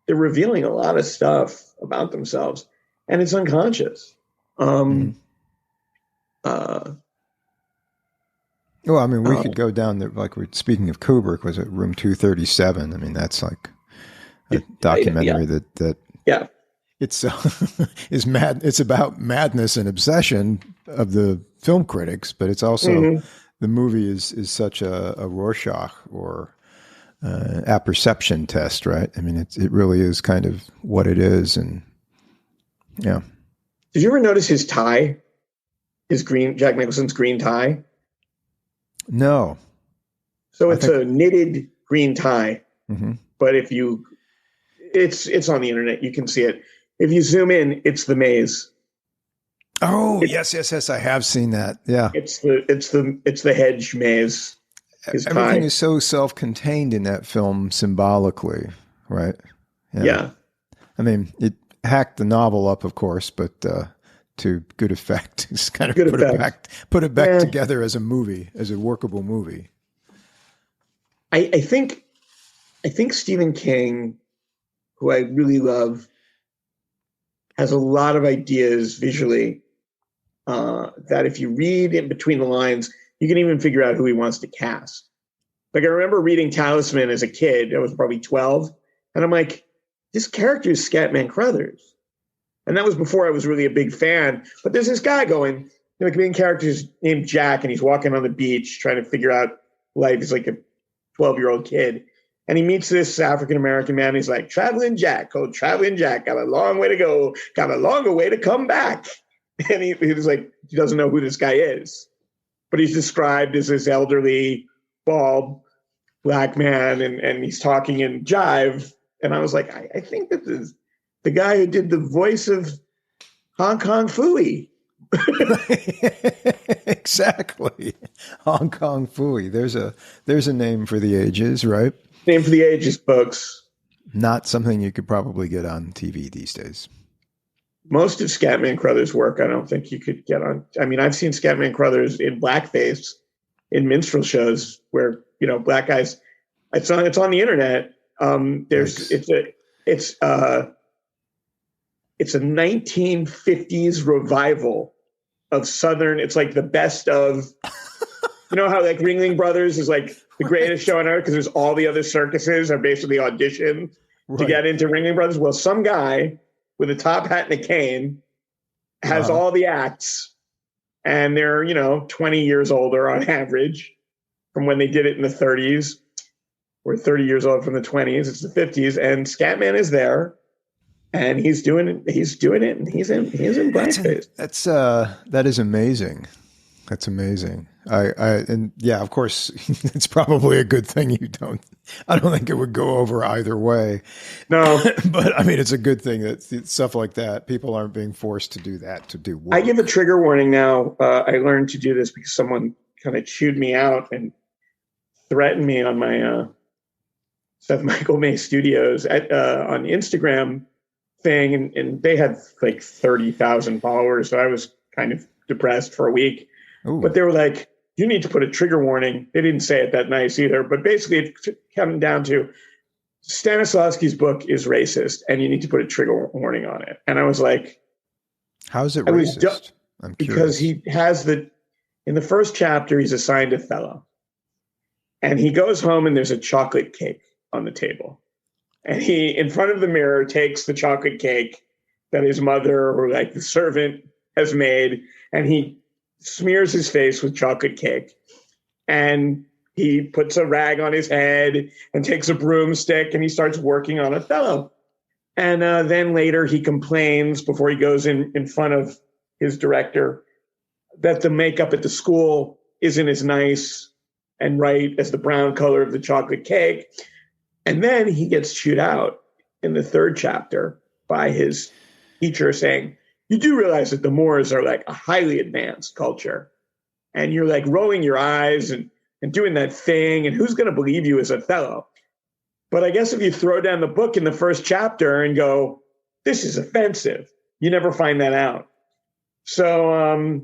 revealing a lot of stuff about themselves, and it's unconscious. Well, I mean, we could go down there, we're speaking of Kubrick, was it Room 237? I mean, that's like a documentary that it's is mad. It's about madness and obsession of the film critics, but it's also the movie is such a Rorschach or apperception test, right? I mean, it really is kind of what it is, and yeah. Did you ever notice his tie? Jack Nicholson's green tie? No. So it's a knitted green tie, but it's on the internet. You can see it. If you zoom in, it's the maze. Oh, yes. I have seen that. Yeah. It's the hedge maze. Everything is so self-contained in that film symbolically, right? Yeah. I mean, it hacked the novel up, of course, but to good effect. It's kind of put it back together as a movie, as a workable movie. I think Stephen King, who I really love, has a lot of ideas visually that if you read in between the lines, you can even figure out who he wants to cast. Like I remember reading Talisman as a kid. I was probably 12. And I'm like, this character is Scatman Crothers. And that was before I was really a big fan. But there's this guy going, the main character is named Jack, and he's walking on the beach trying to figure out life. He's like a 12-year-old kid. And he meets this African-American man. He's like, Traveling Jack, Traveling Jack, got a long way to go, got a longer way to come back. And he was like, he doesn't know who this guy is. But he's described as this elderly, bald, black man, and he's talking in jive. And I was like, I think this is the guy who did the voice of Hong Kong Phooey. Exactly. Hong Kong Phooey. There's a name for the ages, right? Name for the ages, folks. Not something you could probably get on TV these days. Most of Scatman Crothers' work, I don't think you could get on. I mean, I've seen Scatman Crothers in blackface in minstrel shows where, black guys, it's on the internet. It's a 1950s revival of Southern. It's like the best of, how like Ringling Brothers is like the greatest show on earth because there's all the other circuses are basically auditioned to get into Ringling Brothers. Well, some guy with a top hat and a cane has all the acts, and they're, 20 years older on average from when they did it in the 30s. We're 30 years old from the 20s. It's the 50s, and Scatman is there, and he's doing it. And he's in blackface. That is amazing. That's amazing. And yeah, of course, it's probably a good thing I don't think it would go over either way. No. But I mean, it's a good thing that stuff like that, people aren't being forced to do that, to do work. I give a trigger warning now. I learned to do this because someone kind of chewed me out and threatened me on my Seth Michael May Studios on Instagram thing. And they had like 30,000 followers. So I was kind of depressed for a week. Ooh. But they were like, you need to put a trigger warning. They didn't say it that nice either. But basically, it came down to Stanislavski's book is racist, and you need to put a trigger warning on it. And I was like, how is it racist? I'm curious. Because he has in the first chapter, he's assigned Othello. And he goes home, and there's a chocolate cake on the table. And he, in front of the mirror, takes the chocolate cake that his mother or like the servant has made, and he smears his face with chocolate cake, and he puts a rag on his head and takes a broomstick, and he starts working on Othello. And then later he complains before he goes in front of his director that the makeup at the school isn't as nice and right as the brown color of the chocolate cake. And then he gets chewed out in the third chapter by his teacher saying, you do realize that the Moors are like a highly advanced culture, and you're like rolling your eyes and doing that thing, and who's going to believe you as Othello? But I guess if you throw down the book in the first chapter and go, this is offensive, you never find that out. So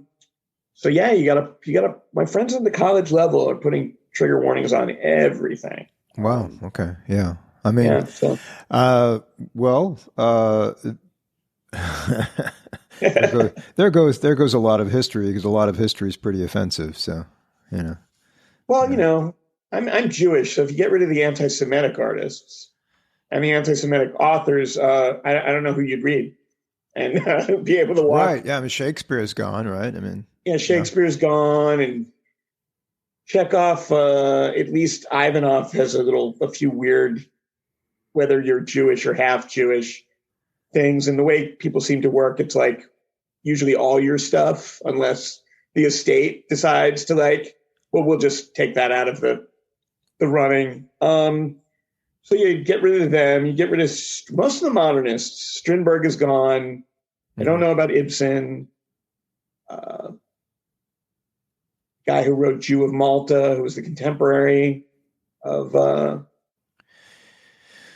yeah, you gotta, my friends at the college level are putting trigger warnings on everything. Wow. Okay. Yeah. I mean, there goes a lot of history, because a lot of history is pretty offensive. So, Well, I'm Jewish, so if you get rid of the anti-Semitic artists and the anti-Semitic authors, I don't know who you'd read and be able to watch. Right. Yeah. I mean, Shakespeare is gone, right? I mean, yeah, Shakespeare's gone, and Chekhov, at least Ivanov has a few weird, whether you're Jewish or half Jewish things. And the way people seem to work, it's like usually all your stuff, unless the estate decides to like, well, we'll just take that out of the running. So you get rid of them. You get rid of most of the modernists. Strindberg is gone. Mm-hmm. I don't know about Ibsen. Guy who wrote Jew of Malta, who was the contemporary of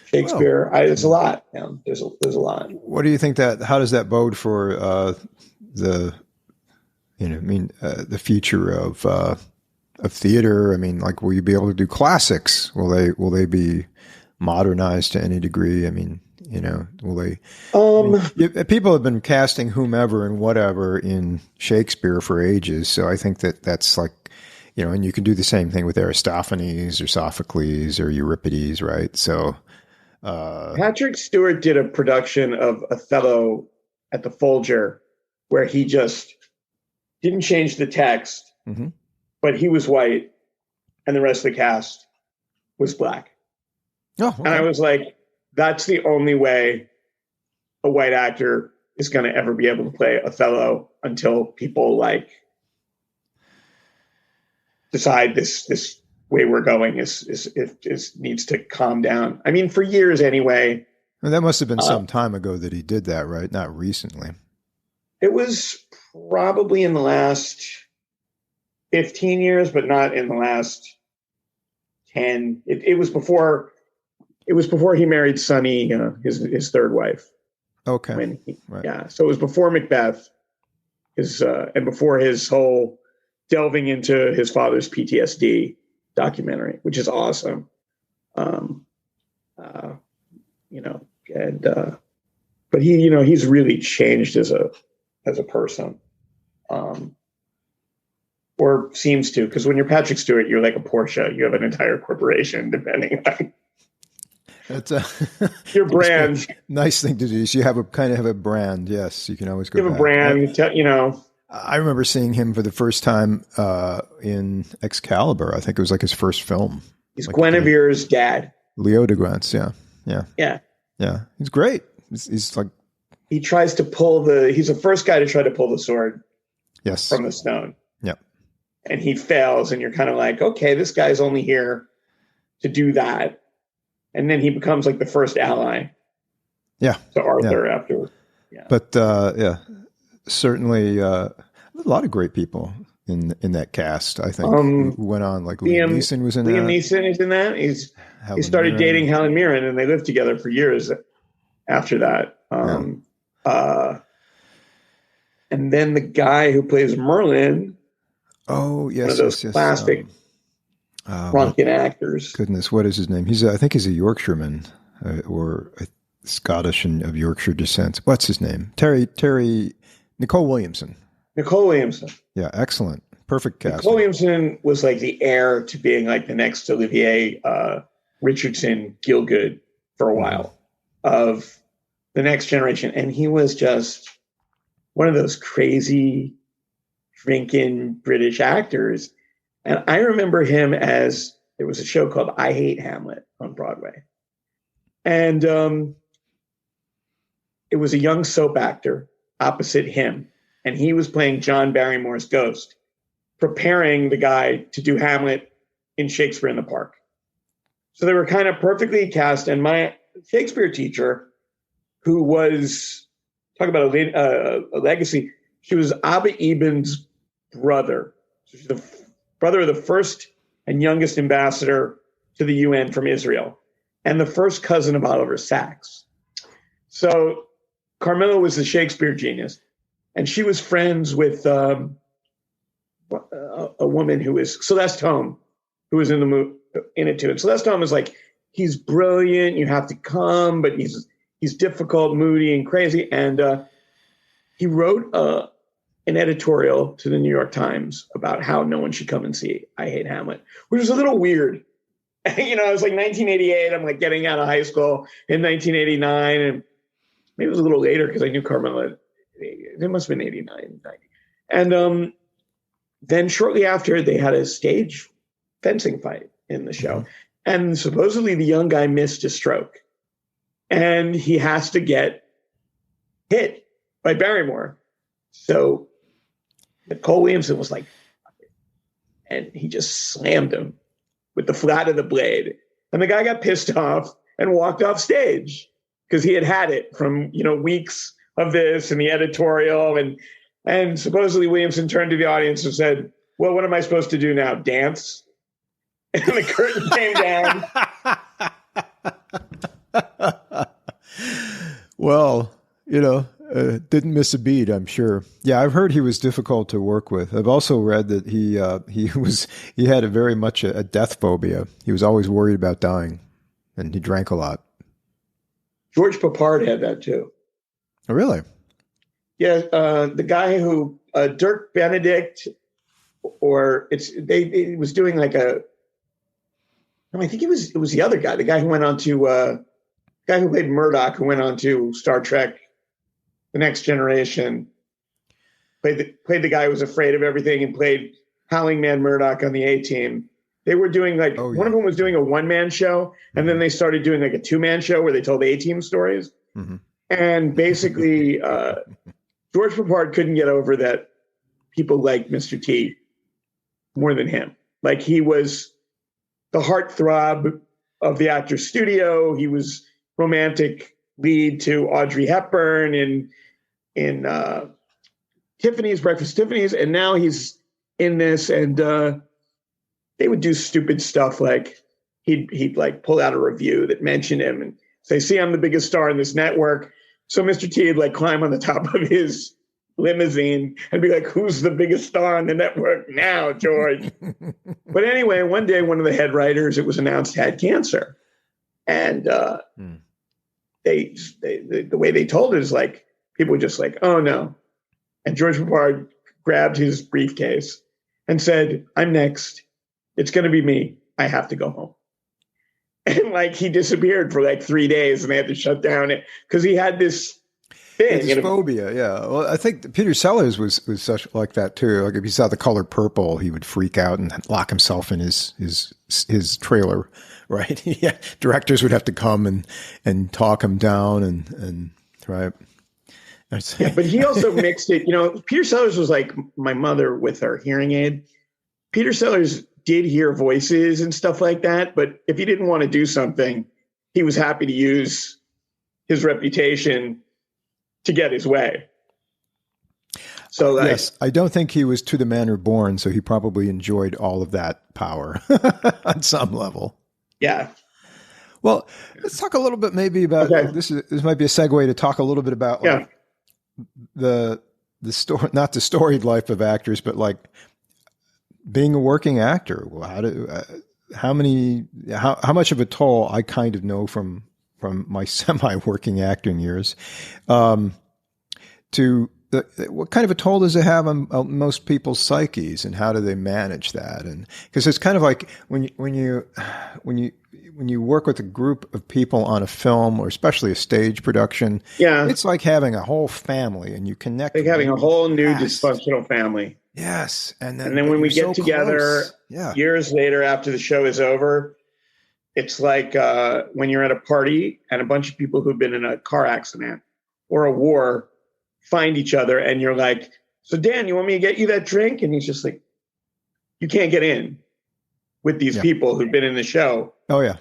Shakespeare. There's a lot. Yeah, there's a lot. What do you think how does that bode for the future of theater? I mean, like, will you be able to do classics? Will they be modernized to any degree? I mean, you know, will they? People have been casting whomever and whatever in Shakespeare for ages, so I think that's like, you know, and you can do the same thing with Aristophanes or Sophocles or Euripides, right? So, Patrick Stewart did a production of Othello at the Folger where he just didn't change the text, but he was white and the rest of the cast was black. Oh, okay. And I was like, that's the only way a white actor is going to ever be able to play Othello until people like decide this way we're going is needs to calm down. I mean, for years anyway. Well, that must have been some time ago that he did that, right? Not recently. It was probably in the last 15 years, but not in the last 10. It was before he married Sunny, his third wife. Okay. Right. Yeah. So it was before Macbeth, and before his whole delving into his father's PTSD documentary, which is awesome. But he's really changed as a person, or seems to, because when you're Patrick Stewart, you're like a Porsche. You have an entire corporation depending on that's your brand. Nice thing to do. So you have a brand. Yes, you can always go. You have a brand. I remember seeing him for the first time in Excalibur. I think it was like his first film. He's like Guinevere's dad. Leo de Grance. Yeah. He's great. He's like, he tries to pull he's the first guy to try to pull the sword. Yes. From the stone. Yep. And he fails, and you're kind of like, okay, this guy's only here to do that. And then he becomes like the first ally. Yeah. To Arthur after. Yeah. But certainly a lot of great people in that cast, I think, who went on, like Liam Neeson was in that. Liam Neeson is in that. He started dating Helen Mirren, and they lived together for years after that. And then the guy who plays Merlin. Oh, yes. One of those classic drunken actors. Goodness, what is his name? I think he's a Yorkshireman or Scottish and of Yorkshire descent. What's his name? Nicole Williamson. Yeah, excellent. Perfect casting. Nicole Williamson was like the heir to being like the next Olivier Richardson Gielgud for a while of the next generation. And he was just one of those crazy drinking British actors. And I remember him as there was a show called I Hate Hamlet on Broadway. And it was a young soap actor opposite him. And he was playing John Barrymore's ghost, preparing the guy to do Hamlet in Shakespeare in the Park. So they were kind of perfectly cast. And my Shakespeare teacher, who was, talk about a legacy, she was Abba Eben's brother. So she's the brother of the first and youngest ambassador to the UN from Israel, and the first cousin of Oliver Sacks. So Carmilla was the Shakespeare genius. And she was friends with a woman who is Celeste Holm, who was in it too. And Celeste Holm is like, he's brilliant. You have to come, but he's difficult, moody, and crazy. And he wrote an editorial to the New York Times about how no one should come and see I Hate Hamlet, which was a little weird. It was like 1988. I'm like getting out of high school in 1989, and maybe it was a little later because I knew Carmilla. It must have been 89, 90. And then shortly after, they had a stage fencing fight in the show. Mm-hmm. And supposedly the young guy missed a stroke. And he has to get hit by Barrymore. So Nicole Williamson was like, and he just slammed him with the flat of the blade. And the guy got pissed off and walked off stage because he had it from, weeks of this and the editorial, and supposedly Williamson turned to the audience and said, well, what am I supposed to do now? Dance? And the curtain came down. Well, didn't miss a beat, I'm sure. Yeah, I've heard he was difficult to work with. I've also read that he had a very much a death phobia. He was always worried about dying. and he drank a lot. George Papard had that too. Oh, really? Yeah, the guy who Dirk Benedict, or he was doing like a. No, I think it was the other guy, the guy who went on to guy who played Murdoch, who went on to Star Trek, The Next Generation. Played the guy who was afraid of everything and played Howling Man Murdoch on the A-Team. They were doing like one of them was doing a one-man show, and then they started doing like a two-man show where they told A-Team stories. Mm-hmm. And basically, George Papard couldn't get over that people liked Mr. T more than him. Like, he was the heartthrob of the Actors Studio. He was romantic lead to Audrey Hepburn in Tiffany's, Breakfast Tiffany's, and now he's in this, and they would do stupid stuff like he'd like pull out a review that mentioned him and say, "See, I'm the biggest star in this network." So Mr. T would like climb on the top of his limousine and be like, "Who's the biggest star on the network now, George?" But anyway, one day, one of the head writers, it was announced, had cancer. And the way they told it is like, people were just like, "Oh no." And George Papard grabbed his briefcase and said, "I'm next. It's going to be me. I have to go home." And like, he disappeared for like 3 days, and they had to shut down it because he had this thing. It's phobia, yeah. Well, I think Peter Sellers was such like that too. Like, if he saw the color purple, he would freak out and lock himself in his trailer, right? Yeah, directors would have to come and talk him down and right. Yeah, but he also mixed it. You know, Peter Sellers was like my mother with her hearing aid. Peter Sellers did hear voices and stuff like that, but if he didn't want to do something, he was happy to use his reputation to get his way. So yes, I don't think he was to the manner born, so he probably enjoyed all of that power on some level. Yeah. Well, let's talk a little bit maybe about this might be a segue to talk a little bit about like, the story, not the storied life of actors, but like being a working actor. Well, how much of a toll I kind of know from my semi-working acting years, to what kind of a toll does it have on most people's psyches, and how do they manage that? And because it's kind of like when you work with a group of people on a film, or especially a stage production, it's like having a whole family, and you connect. Like having a whole new dysfunctional family. Yes, and then when we get together years later after the show is over, it's like when you're at a party and a bunch of people who've been in a car accident or a war find each other, and you're like, "So Dan, you want me to get you that drink?" And he's just like, "You can't get in with these people who've been in the show." Oh yeah,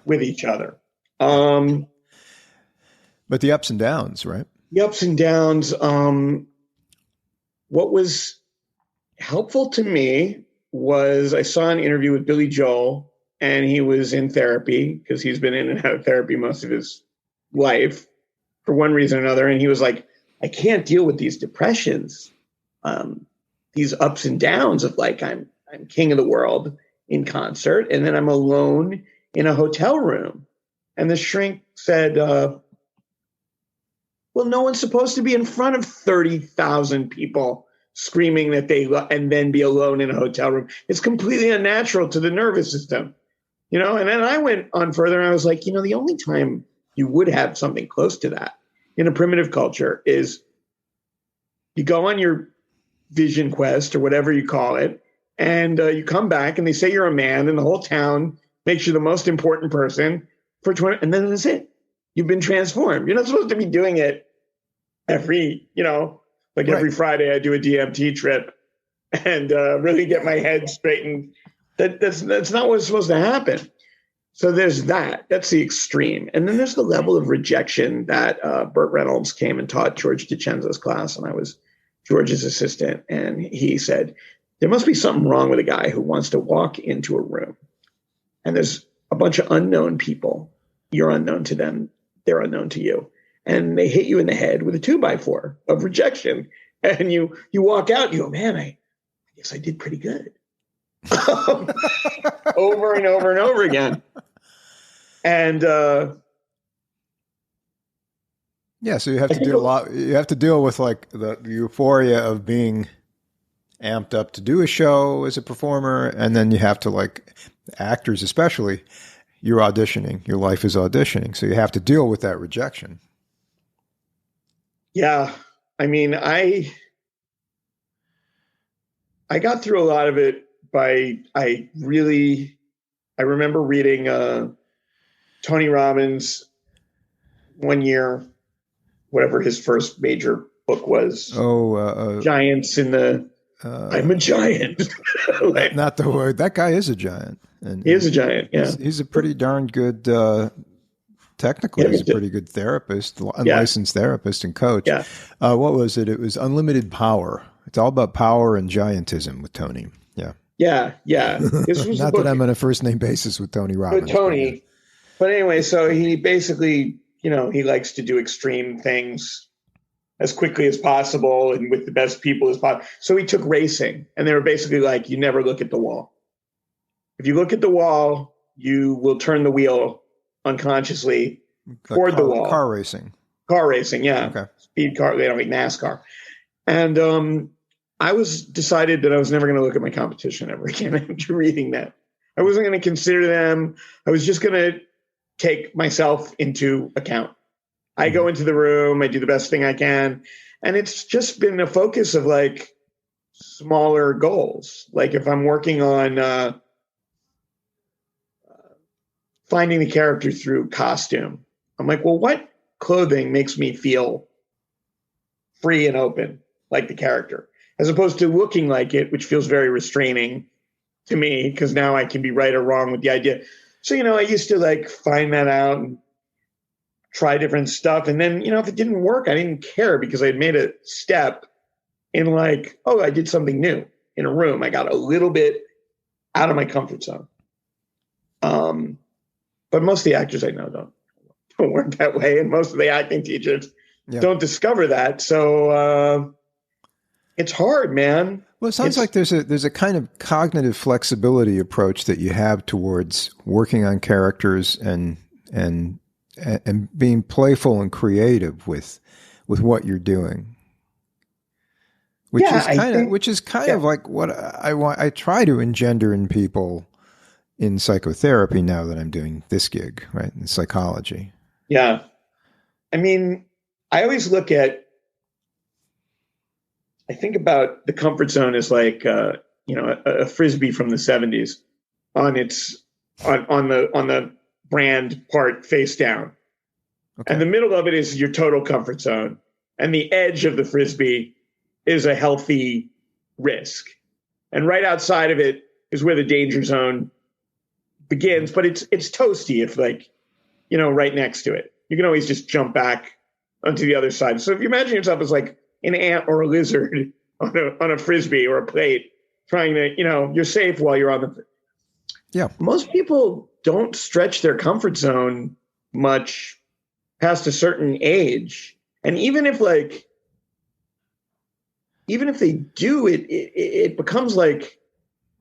with each other. But the ups and downs, right? The ups and downs. What was helpful to me was I saw an interview with Billy Joel, and he was in therapy because he's been in and out of therapy most of his life for one reason or another. And he was like, "I can't deal with these depressions, these ups and downs of like, I'm king of the world in concert, and then I'm alone in a hotel room." And the shrink said, "Well, no one's supposed to be in front of 30,000 people screaming that and then be alone in a hotel room. It's completely unnatural to the nervous system, you know?" And then I went on further, and I was like, the only time you would have something close to that in a primitive culture is you go on your vision quest, or whatever you call it, and you come back, and they say you're a man, and the whole town makes you the most important person for 20, and then that's it. You've been transformed. You're not supposed to be doing it every Friday I do a DMT trip and really get my head straightened. That's not what's supposed to happen. So there's that. That's the extreme. And then there's the level of rejection that Burt Reynolds came and taught George DiCenzo's class, and I was George's assistant. And he said, there must be something wrong with a guy who wants to walk into a room, and there's a bunch of unknown people. You're unknown to them. They're unknown to you. And they hit you in the head with a 2x4 of rejection. And you walk out and you go, man, I guess I did pretty good. Over and over and over again. And yeah, so you have to do a lot. You have to deal with like the euphoria of being amped up to do a show as a performer, and then you have to, like, actors especially, you're auditioning. Your life is auditioning, so you have to deal with that rejection. Yeah, I mean, I got through a lot of it I remember reading Tony Robbins one year, whatever his first major book was. Giants in the I'm a giant. Like, not the word. That guy is a giant. And he is a giant. Yeah, he's a pretty darn good. Technically, he's a pretty good therapist, unlicensed therapist and coach. Yeah. What was it? It was Unlimited Power. It's all about power and giantism with Tony. Yeah. Yeah. Yeah. This was not that I'm on a first name basis with Tony Robbins. With Tony. But anyway, so he basically, he likes to do extreme things as quickly as possible and with the best people as possible. So he took racing, and they were basically like, you never look at the wall. If you look at the wall, you will turn the wheel unconsciously toward the wall. Car racing. Car racing, yeah. Okay. Speed car, they don't like NASCAR. And I decided that I was never going to look at my competition ever again after reading that. I wasn't going to consider them. I was just going to take myself into account. I go into the room, I do the best thing I can. And it's just been a focus of like smaller goals. Like if I'm working on finding the character through costume, I'm like, well, what clothing makes me feel free and open like the character, as opposed to looking like it, which feels very restraining to me because now I can be right or wrong with the idea. So, I used to like find that out and try different stuff. And then, if it didn't work, I didn't care because I had made a step in like, oh, I did something new in a room. I got a little bit out of my comfort zone. But most of the actors I know don't work that way. And most of the acting teachers don't discover that. So it's hard, man. Well, it sounds like there's a kind of cognitive flexibility approach that you have towards working on characters and being playful and creative with what you're doing, which is kind of like what I try to engender in people in psychotherapy now that I'm doing this gig, right, in psychology. Yeah, I mean, I always I think about the comfort zone as like a frisbee from the 70s on the brand part face down. Okay. And the middle of it is your total comfort zone. And the edge of the frisbee is a healthy risk. And right outside of it is where the danger zone begins. But it's toasty if right next to it. You can always just jump back onto the other side. So if you imagine yourself as like an ant or a lizard on a frisbee or a plate, trying to, you're safe while you're on the. Yeah. Most people don't stretch their comfort zone much past a certain age. And even if they do, it becomes like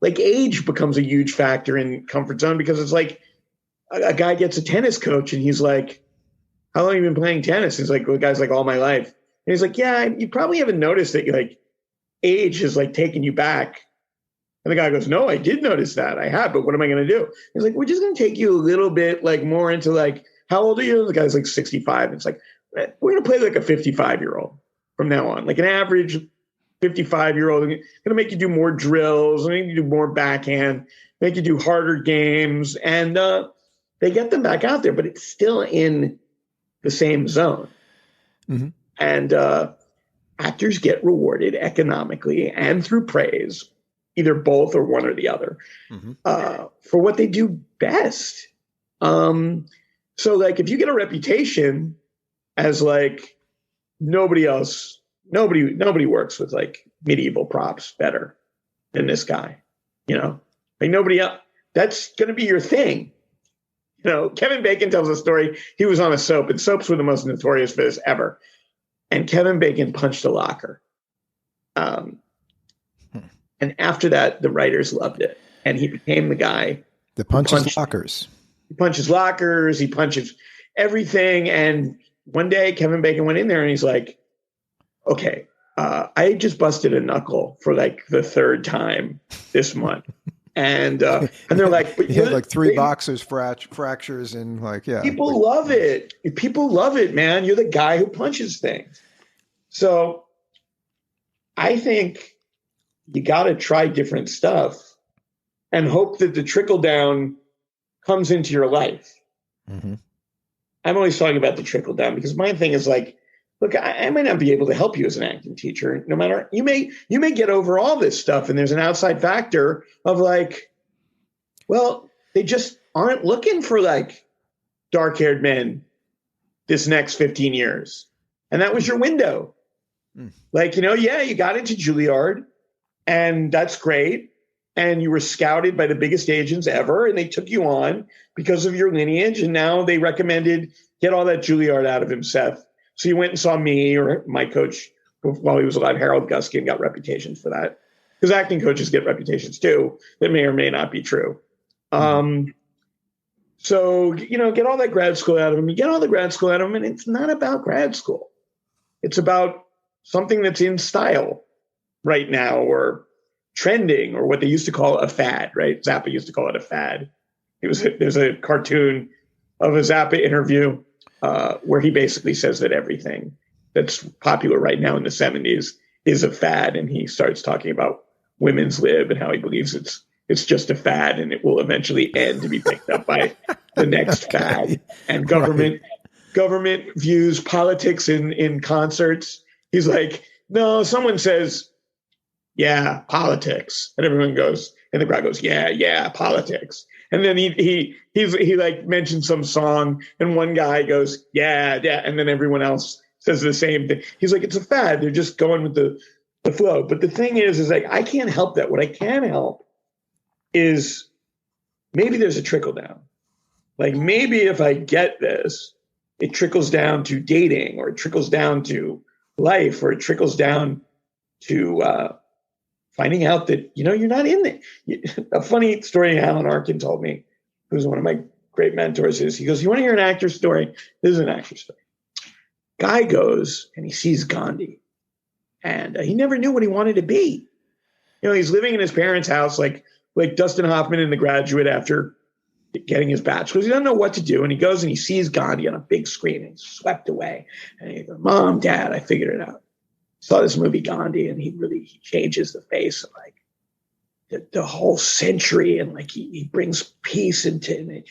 age becomes a huge factor in comfort zone, because it's like a guy gets a tennis coach and he's like, how long have you been playing tennis? He's like, well, the guy's like, all my life. And he's like, yeah, you probably haven't noticed that like age is like taking you back. And the guy goes, no, I did notice that. I have, but what am I going to do? He's like, we're just going to take you a little bit like more into like, how old are you? The guy's like 65. It's like, we're going to play like a 55-year-old from now on, like an average 55-year-old. Going to make you do more drills, make you do more backhand, make you do harder games. And they get them back out there, but it's still in the same zone. Mm-hmm. And actors get rewarded economically and through praise, either both or one or the other, for what they do best. So like if you get a reputation as like nobody works with like medieval props better than this guy, like nobody else, that's going to be your thing. Kevin Bacon tells a story. He was on a soap, and soaps were the most notorious for this ever. And Kevin Bacon punched a locker. And after that, the writers loved it. And he became the guy. The punches lockers. He punches lockers. He punches everything. And one day Kevin Bacon went in there and he's like, okay, I just busted a knuckle for like the third time this month. And they're like, but he had like 3 boxers fractures and like, yeah. People love it. People love it, man. You're the guy who punches things. So I think you got to try different stuff and hope that the trickle down comes into your life. Mm-hmm. I'm always talking about the trickle down because my thing is like, look, I might not be able to help you as an acting teacher. No matter, you may get over all this stuff, and there's an outside factor of like, well, they just aren't looking for like dark-haired men this next 15 years, and that was your window. Like, you know, yeah, you got into Juilliard, and that's great, and you were scouted by the biggest agents ever, and they took you on because of your lineage, and now they recommended get all that Juilliard out of him, Seth. So you went and saw me or my coach while he was alive, Harold Gusky, and got reputations for that. Because acting coaches get reputations too that may or may not be true. So, you know, get all that grad school out of him. You get all the grad school out of him, and it's not about grad school. It's about something that's in style right now or trending or what they used to call a fad, right? Zappa used to call it a fad. There's a cartoon of a Zappa interview where he basically says that everything that's popular right now in the 70s is a fad. And he starts talking about women's lib and how he believes it's just a fad and it will eventually end to be picked up by the next fad. And government views politics in concerts. He's like, no, someone says, yeah, politics. And everyone goes, and the crowd goes, yeah, politics. And then he like mentioned some song, and one guy goes, yeah, and then everyone else says the same thing. He's like, it's a fad. They're just going with the flow. But the thing is like, I can't help that. What I can help is maybe there's a trickle down. Like maybe if I get this, it trickles down to dating, or it trickles down to life, or it trickles down to finding out that, you know, you're not in it. A funny story Alan Arkin told me, who's one of my great mentors, is he goes, you want to hear an actor story? This is an actor story. Guy goes and he sees Gandhi, and he never knew what he wanted to be. You know, he's living in his parents' house, like Dustin Hoffman in The Graduate after getting his bachelor's. He doesn't know what to do. And he goes and he sees Gandhi on a big screen, and he's swept away. And he goes, Mom, Dad, I figured it out. Saw this movie Gandhi, and he changes the face of like the whole century, and like he brings peace into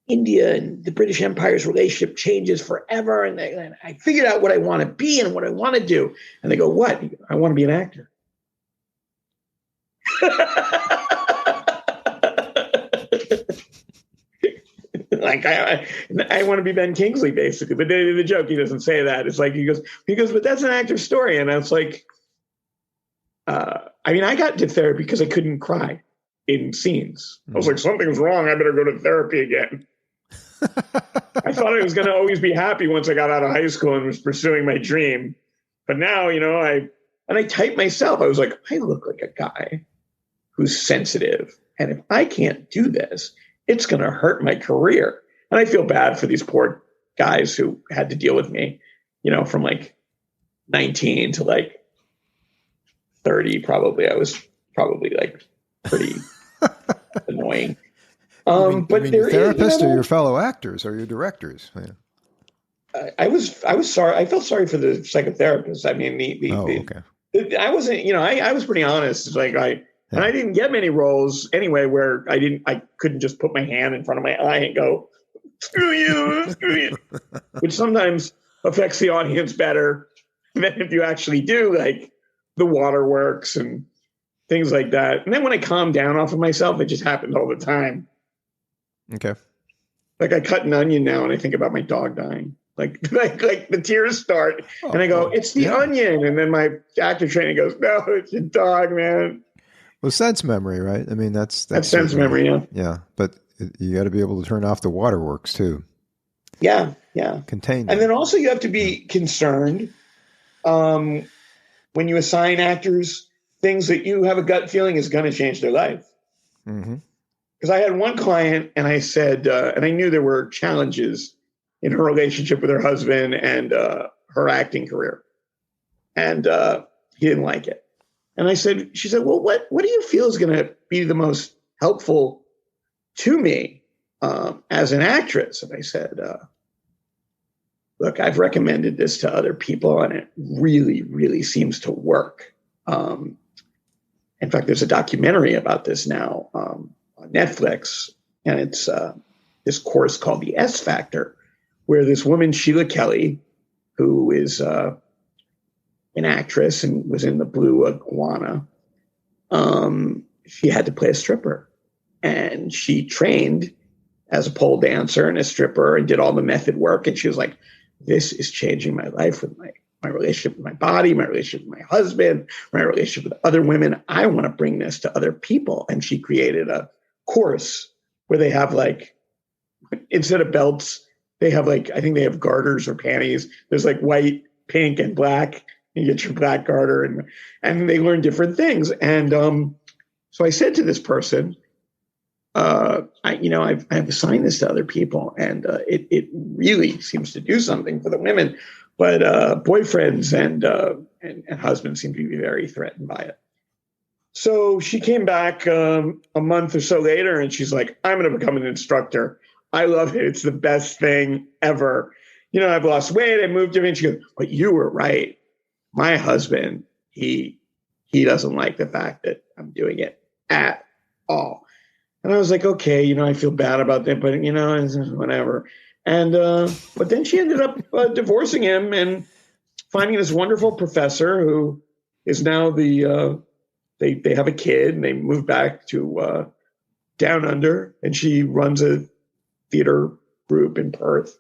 India, and the British Empire's relationship changes forever. And I figured out what I want to be and what I want to do. And they go, what? I want to be an actor. Like I want to be Ben Kingsley, basically. But the joke, he doesn't say that. It's like he goes, but that's an actor's story. And I was like, I mean, I got into therapy because I couldn't cry in scenes. I was like, something's wrong. I better go to therapy again. I thought I was going to always be happy once I got out of high school and was pursuing my dream. But now, you know, I typed myself. I was like, I look like a guy who's sensitive. And if I can't do this, it's going to hurt my career. And I feel bad for these poor guys who had to deal with me, you know, from like 19 to like 30, probably. I was probably like pretty annoying. But you mean your therapist, or your fellow actors, or your directors? Yeah. I was sorry. I felt sorry for the psychotherapist. I mean, okay. I wasn't, you know, I was pretty honest. It's like and I didn't get many roles anyway where I couldn't just put my hand in front of my eye and go, screw you, which sometimes affects the audience better than if you actually do like the waterworks and things like that. And then when I calmed down off of myself, it just happened all the time. Okay. Like I cut an onion now and I think about my dog dying. Like the tears start and I go, it's the onion. And then my actor trainer goes, no, it's your dog, man. Well, sense memory, right? I mean, that's sense memory, yeah. Yeah, but you got to be able to turn off the waterworks too. Yeah. Contain them. And then also you have to be concerned when you assign actors things that you have a gut feeling is going to change their life. Mm-hmm. because I had one client and I said, and I knew there were challenges in her relationship with her husband and her acting career. And he didn't like it. And she said, well, what do you feel is going to be the most helpful to me as an actress? And I said, look, I've recommended this to other people and it really, really seems to work. In fact, there's a documentary about this now on Netflix, and it's this course called the S Factor, where this woman, Sheila Kelly, who is an actress and was in the Blue Iguana, she had to play a stripper. And she trained as a pole dancer and a stripper and did all the method work. And she was like, this is changing my life with my relationship with my body, my relationship with my husband, my relationship with other women. I want to bring this to other people. And she created a course where they have like, instead of belts, they have like, I think they have garters or panties. There's like white, pink, and black. You get your black garter and they learn different things. And so I said to this person, I've assigned this to other people and it really seems to do something for the women. But boyfriends and husbands seem to be very threatened by it. So she came back a month or so later, and she's like, I'm going to become an instructor. I love it. It's the best thing ever. I've lost weight. I moved to me. And she goes, but you were right. My husband, he doesn't like the fact that I'm doing it at all. And I was like, okay, I feel bad about that, but, whatever. And but then she ended up divorcing him and finding this wonderful professor who is now they have a kid and they moved back to Down Under, and she runs a theater group in Perth,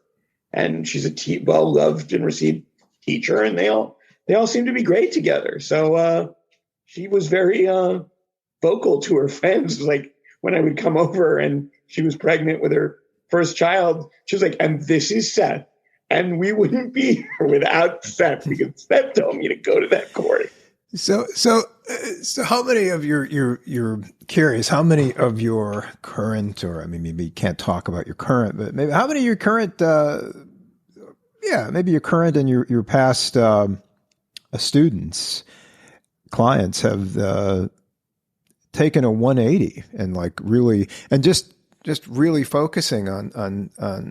and she's a well loved and received teacher, and they all seem to be great together. So she was very vocal to her friends, like when I would come over and she was pregnant with her first child, she was like, and this is Seth. And we wouldn't be here without Seth because Seth told me to go to that course. So how many of you're curious, how many of your current, or I mean, maybe you can't talk about your current, but maybe how many of your current, maybe your current and your past students, clients have taken a 180 and like really, and just really focusing on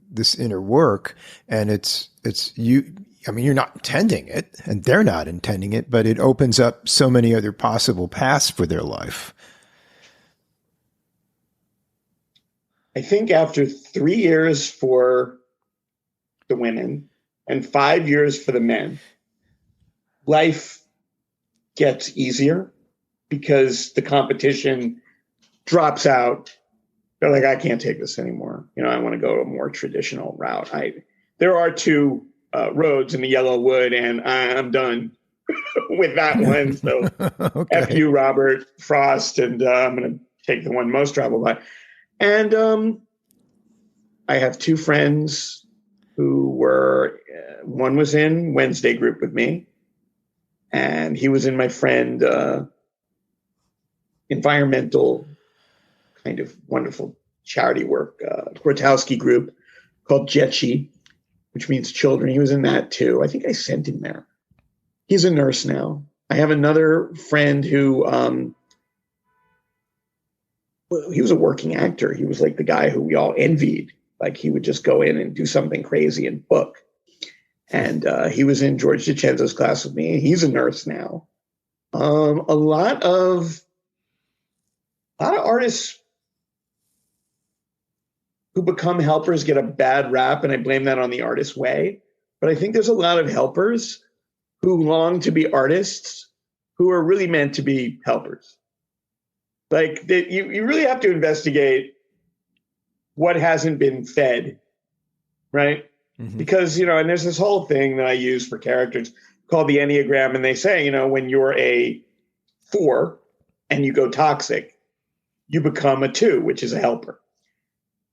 this inner work, and it's you. I mean, you're not intending it, and they're not intending it, but it opens up so many other possible paths for their life. I think after 3 years for the women and 5 years for the men, life gets easier because the competition drops out. They're like, I can't take this anymore. I want to go a more traditional route. There are two roads in the Yellow Wood, and I'm done with that one. So okay. F you, Robert Frost, and I'm going to take the one most traveled by. And I have two friends who were, one was in Wednesday group with me, and he was in my friend environmental kind of wonderful charity work, Grotowski group called Jetchi, which means children. He was in that too. I think I sent him there. He's a nurse now. I have another friend who, he was a working actor. He was like the guy who we all envied. Like he would just go in and do something crazy and book. And he was in George DiCenzo's class with me. He's a nurse now. A lot of artists who become helpers get a bad rap, and I blame that on the artist way. But I think there's a lot of helpers who long to be artists who are really meant to be helpers. Like you really have to investigate what hasn't been fed, right? Mm-hmm. Because, and there's this whole thing that I use for characters called the Enneagram, and they say, when you're a 4 and you go toxic, you become a 2, which is a helper.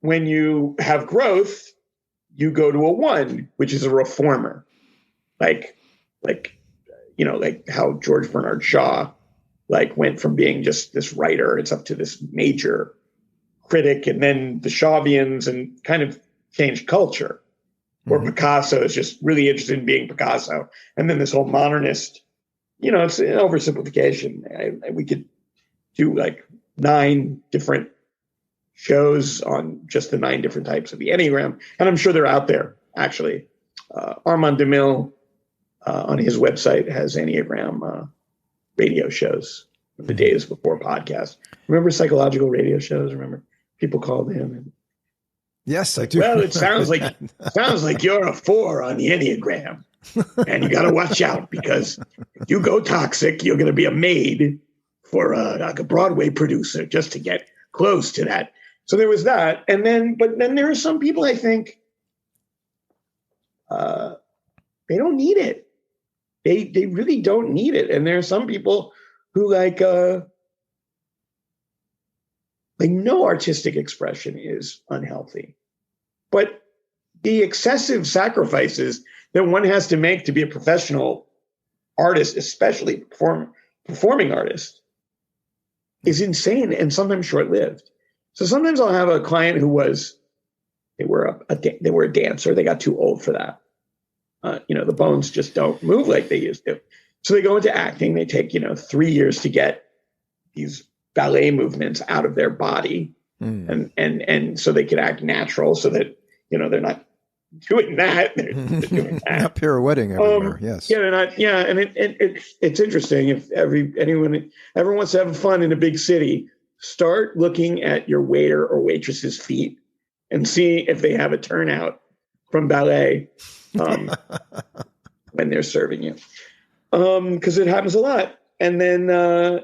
When you have growth, you go to a 1, which is a reformer. Like how George Bernard Shaw went from being just this writer, it's up to this major critic, and then the Chauvians, and kind of changed culture. Or Picasso is just really interested in being Picasso. And then this whole modernist, it's an oversimplification. We could do like 9 different shows on just the 9 different types of the Enneagram. And I'm sure they're out there, actually. Armand DeMille on his website has Enneagram radio shows from the days before podcasts. Remember psychological radio shows? Remember people called in and, yes, I do. well, it sounds like you're a 4 on the Enneagram, and you got to watch out, because if you go toxic, you're going to be a maid for like a Broadway producer just to get close to that. So there was that, but then there are some people, I think, they don't need it. They really don't need it, and there are some people who like no artistic expression is unhealthy. But the excessive sacrifices that one has to make to be a professional artist, especially performing artist, is insane and sometimes short-lived. So sometimes I'll have a client who they were a dancer. They got too old for that. The bones just don't move like they used to. So they go into acting. They take 3 years to get these ballet movements out of their body, and so they can act natural, so that they're not doing that. They're doing that. Not pirouetting everywhere. Yes. Yeah, they're not. Yeah, and it's interesting. If anyone ever wants to have fun in a big city, start looking at your waiter or waitress's feet and see if they have a turnout from ballet when they're serving you, because it happens a lot. And then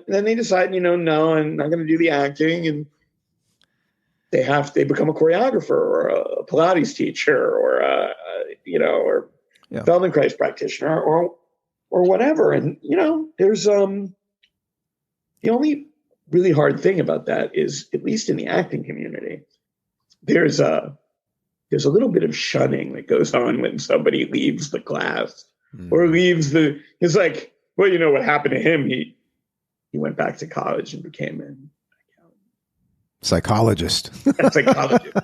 they decide, no, I'm not going to do the acting, and they become a choreographer or a Pilates teacher or Feldenkrais practitioner or whatever. And there's the only really hard thing about that is, at least in the acting community, there's a little bit of shunning that goes on when somebody leaves the class or leaves it's like, well, what happened to him? He went back to college and became an psychologist. A psychologist.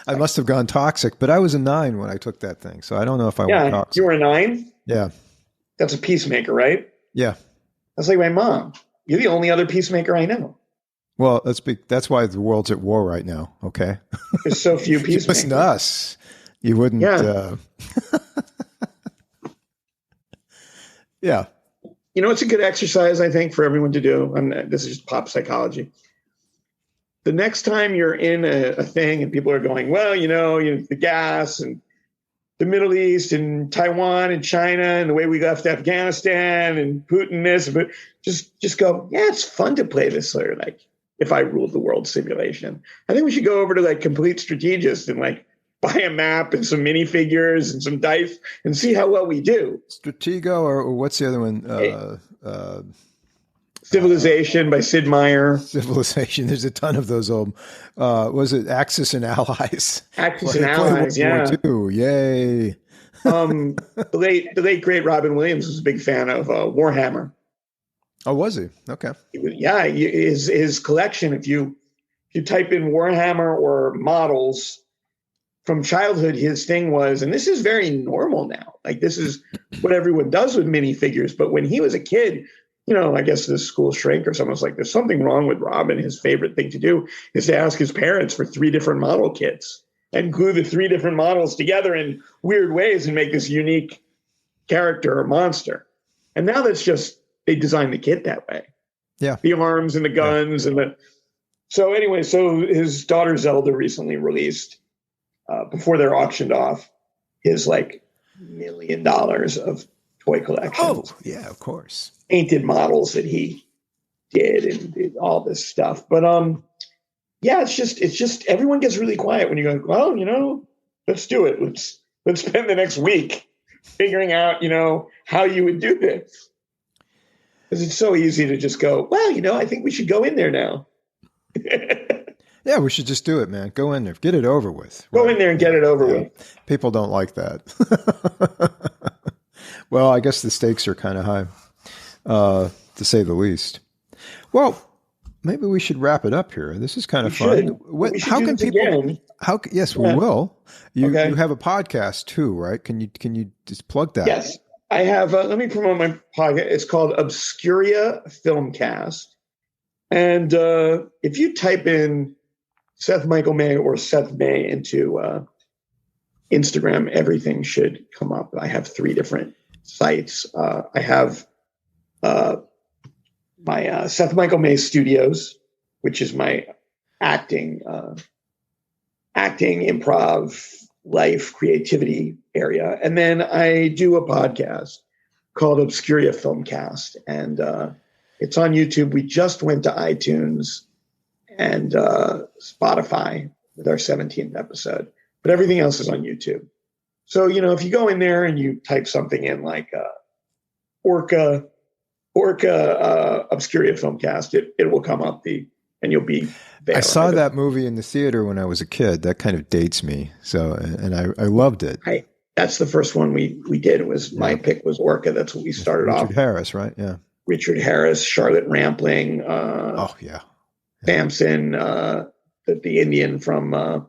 I must have gone toxic, but I was a 9 when I took that thing, so I don't know if I went toxic. You were a 9? Yeah. That's a peacemaker, right? Yeah. That's like my mom. You're the only other peacemaker I know. Well, that's why the world's at war right now, okay? There's so few peacemakers. Listen to us. You wouldn't... Yeah. Yeah. It's a good exercise, I think, for everyone to do. This is just pop psychology. The next time you're in a thing and people are going, well, the gas and the Middle East and Taiwan and China and the way we left Afghanistan and Putin this, but just go, yeah, it's fun to play this sort of like If I Ruled the World simulation. I think we should go over to like Complete Strategist and like buy a map and some minifigures and some dice and see how well we do. Stratego, or what's the other one? Civilization by Sid Meier. Civilization. There's a ton of those old. Was it Axis and Allies? Axis and Allies. Yeah. Yay. The late great Robin Williams was a big fan of Warhammer. Oh, was he? Okay. Yeah, his collection. If you type in Warhammer or models from childhood, his thing was, and this is very normal now. Like this is what everyone does with minifigures. But when he was a kid, I guess the school shrink or someone's like, there's something wrong with Robin. His favorite thing to do is to ask his parents for 3 different model kits and glue the 3 different models together in weird ways and make this unique character or monster. And now that's just, they design the kit that way. Yeah. The arms and the guns and so anyway, so his daughter Zelda recently released, before they're auctioned off, his like $1 million of toy collection. Oh, yeah, of course. Painted models that he did and did all this stuff. But yeah, it's just everyone gets really quiet when you go, well, let's do it. Let's spend the next week figuring out, how you would do this. Because it's so easy to just go, well, I think we should go in there now. Yeah, we should just do it, man. Go in there. Get it over with. Go in there and get it over with. People don't like that. Well, I guess the stakes are kind of high, to say the least. Well, maybe we should wrap it up here. This is kind of We fun. should. We should How do can this people? again. Yes, we Yeah. will. You Okay. have a podcast too, right? Can you just plug that? Yes, I have. Let me promote my podcast. It's called Obscura Filmcast. And if you type in Seth Michael May or Seth May into Instagram, everything should come up. I have 3 different sites. I have my Seth Michael May Studios, which is my acting, improv, life, creativity area. And then I do a podcast called Obscura Filmcast. And it's on YouTube. We just went to iTunes and Spotify with our 17th episode. But everything else is on YouTube. So, if you go in there and you type something in like Orca Obscura Filmcast, it will come up and you'll be there. I saw that movie in the theater when I was a kid. That kind of dates me. So, and I loved it. That's the first one we did. My pick was Orca. That's what we started off. Richard Harris, right? Yeah. Richard Harris, Charlotte Rampling. Samson, the Indian from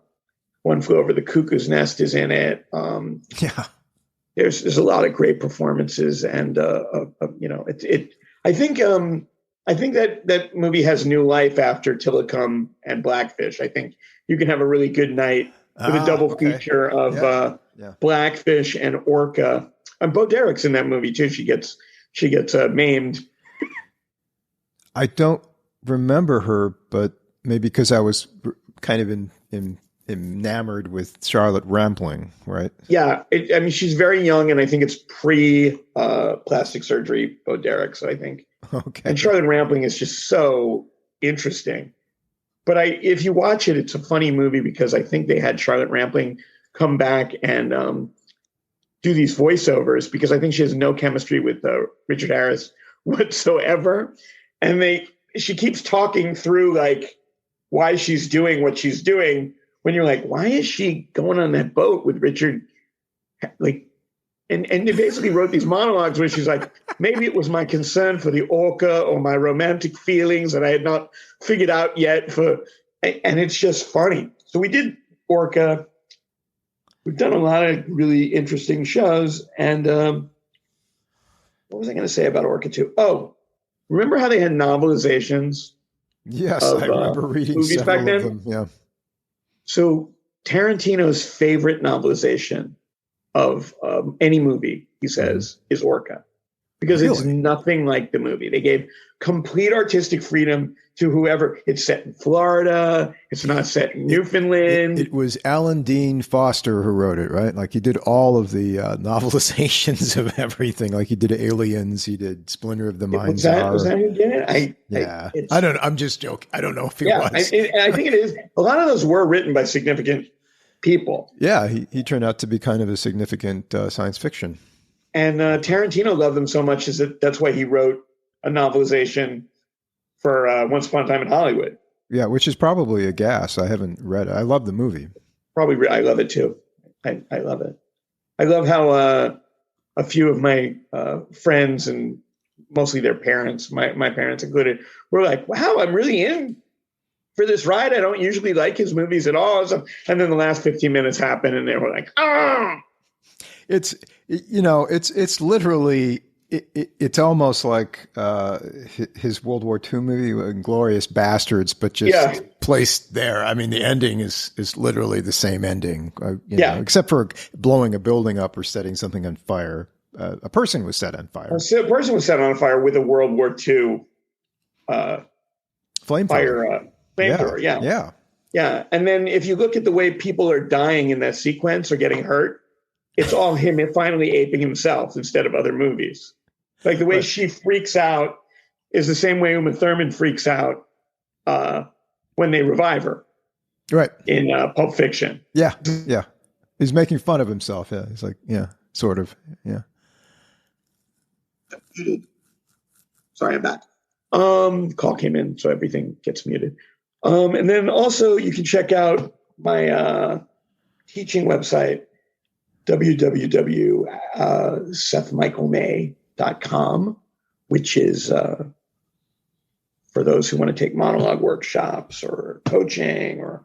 One Flew Over the Cuckoo's Nest is in it. There's a lot of great performances, and I think that movie has new life after Tillicum and Blackfish. I think you can have a really good night with a double feature of Blackfish and Orca. And Bo Derek's in that movie too. She gets maimed. I don't remember her, but maybe because I was kind of enamored with Charlotte Rampling, right? Yeah, she's very young, and I think it's pre plastic surgery, Bo Derek. So I think, and Charlotte Rampling is just so interesting. But if you watch it, it's a funny movie because I think they had Charlotte Rampling come back and do these voiceovers because I think she has no chemistry with Richard Harris whatsoever, and she keeps talking through like why she's doing what she's doing. When you're like, why is she going on that boat with Richard? Like, and they basically wrote these monologues where she's like, maybe it was my concern for the orca or my romantic feelings that I had not figured out yet. And it's just funny. So we did Orca. We've done a lot of really interesting shows. And what was I going to say about Orca 2? Oh, remember how they had novelizations? Yes, I remember reading movies back then. Of them. Yeah. So Tarantino's favorite novelization of any movie, he says, is Orca. Because it's nothing like the movie. They gave complete artistic freedom to whoever. It's set in Florida. It's not set in Newfoundland. It was Alan Dean Foster who wrote it, right? Like he did all of the novelizations of everything. Like he did Aliens. He did Splinter of the Mind's Eye. Was that who did it? I don't know. I'm just joking. I don't know if it was. I think it is. A lot of those were written by significant people. Yeah, he turned out to be kind of a significant science fiction. And Tarantino loved them so much that's why he wrote a novelization for Once Upon a Time in Hollywood. Yeah, which is probably a gas. I haven't read it. I love the movie. I love it too. I love it. I love how a few of my friends and mostly their parents, my parents included, were like, wow, I'm really in for this ride. I don't usually like his movies at all. And then the last 15 minutes happened and they were like, ah. It's literally, it's almost like his World War II movie, Inglourious Bastards, but just placed there. I mean, the ending is literally the same ending, except for blowing a building up or setting something on fire. A person was set on fire. A person was set on fire with a World War II flamethrower. Yeah. And then if you look at the way people are dying in that sequence or getting hurt, it's all him finally aping himself instead of other movies. Like the way she freaks out is the same way Uma Thurman freaks out when they revive her. Right. In Pulp Fiction. Yeah. Yeah. He's making fun of himself. Yeah. He's like, sort of. Yeah. Sorry, I'm back. Call came in, so everything gets muted. And then also you can check out my teaching website, www.sethmichaelmay.com, which is for those who want to take monologue workshops or coaching or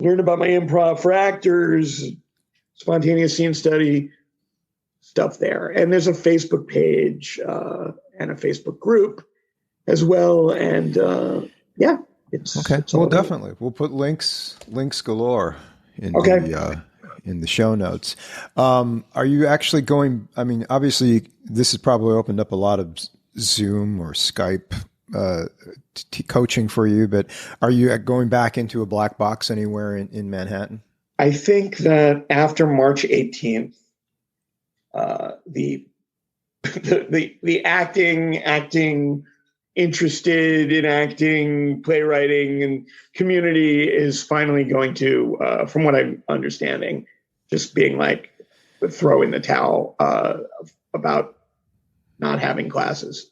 learn about my improv for actors, spontaneous scene study stuff there. And there's a Facebook page and a Facebook group as well. And it's okay. It's well, definitely, we'll put links galore in the show notes. Are you actually going? I mean, obviously, this has probably opened up a lot of Zoom or Skype coaching for you, but are you going back into a black box anywhere in Manhattan? I think that after March 18th, the acting, interested in acting, playwriting, and community is finally going to, from what I'm understanding, just being like, throw in the towel about not having classes.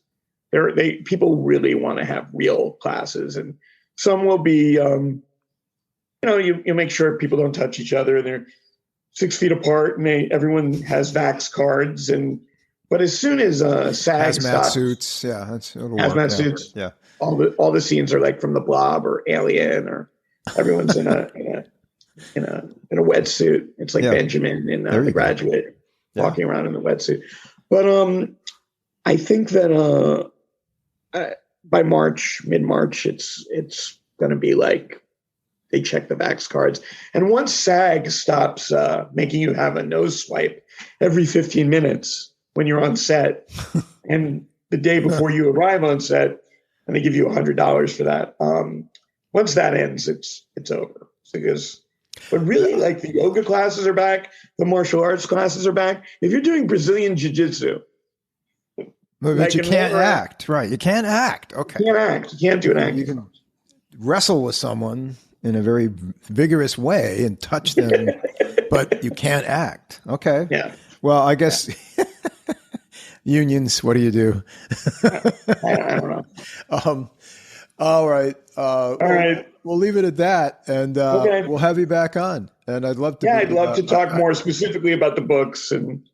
People really want to have real classes, and some will be, you make sure people don't touch each other, and they're 6 feet apart, and everyone has Vax cards, but as soon as SAG stops, suits, hazmat suits, yeah, all the scenes are like from The Blob or Alien, or everyone's in a wetsuit. It's like Benjamin in The Graduate, walking around in the wetsuit. But I think that by mid-March, it's going to be like they check the Vax cards. And once SAG stops making you have a nose swipe every 15 minutes when you're on set, and the day before you arrive on set, and they give you $100 for that. Once that ends, it's over. But really, like, the yoga classes are back, the martial arts classes are back. If you're doing Brazilian jiu-jitsu, but you can't act, right? You can't act. Okay, you can't act. You can't do an act. You can wrestle with someone in a very vigorous way and touch them, but you can't act. Okay. Yeah. Well, I guess unions. What do you do? I don't know. All right. All right. We'll leave it at that, and we'll have you back on. And I'd love to. Yeah, I'd love to talk more specifically about the books and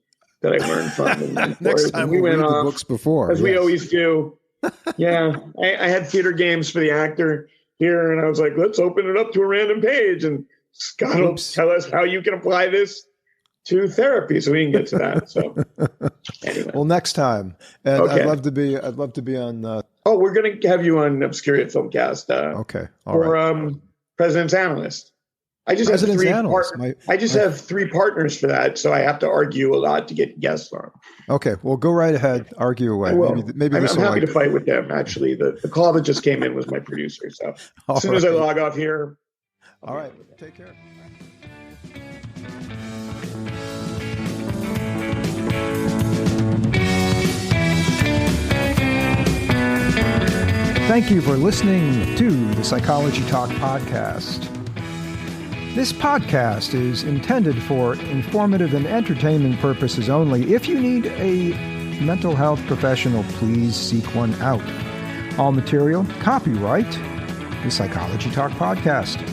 that I learned from them. Next time we went off the books before, as we always do. Yeah, I had theater games for the actor here, and I was like, let's open it up to a random page, and Scott will tell us how you can apply this to therapy, so we can get to that. So anyway. Well, next time, and I'd love to be on. We're going to have you on Obscura Filmcast. Okay, all right. President's Analyst. I just have three partners for that, so I have to argue a lot to get guests on. Okay, well, go right ahead, argue away. Maybe I'm happy to fight with them. Actually, the call that just came in was my producer. So as soon as I log off here. All right, take care. Thank you for listening to the Psychology Talk podcast. This podcast is intended for informative and entertainment purposes only. If you need a mental health professional, please seek one out. All material, copyright, the Psychology Talk podcast.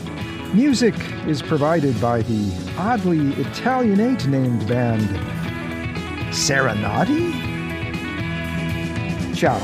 Music is provided by the oddly Italianate named band Serenati? Ciao.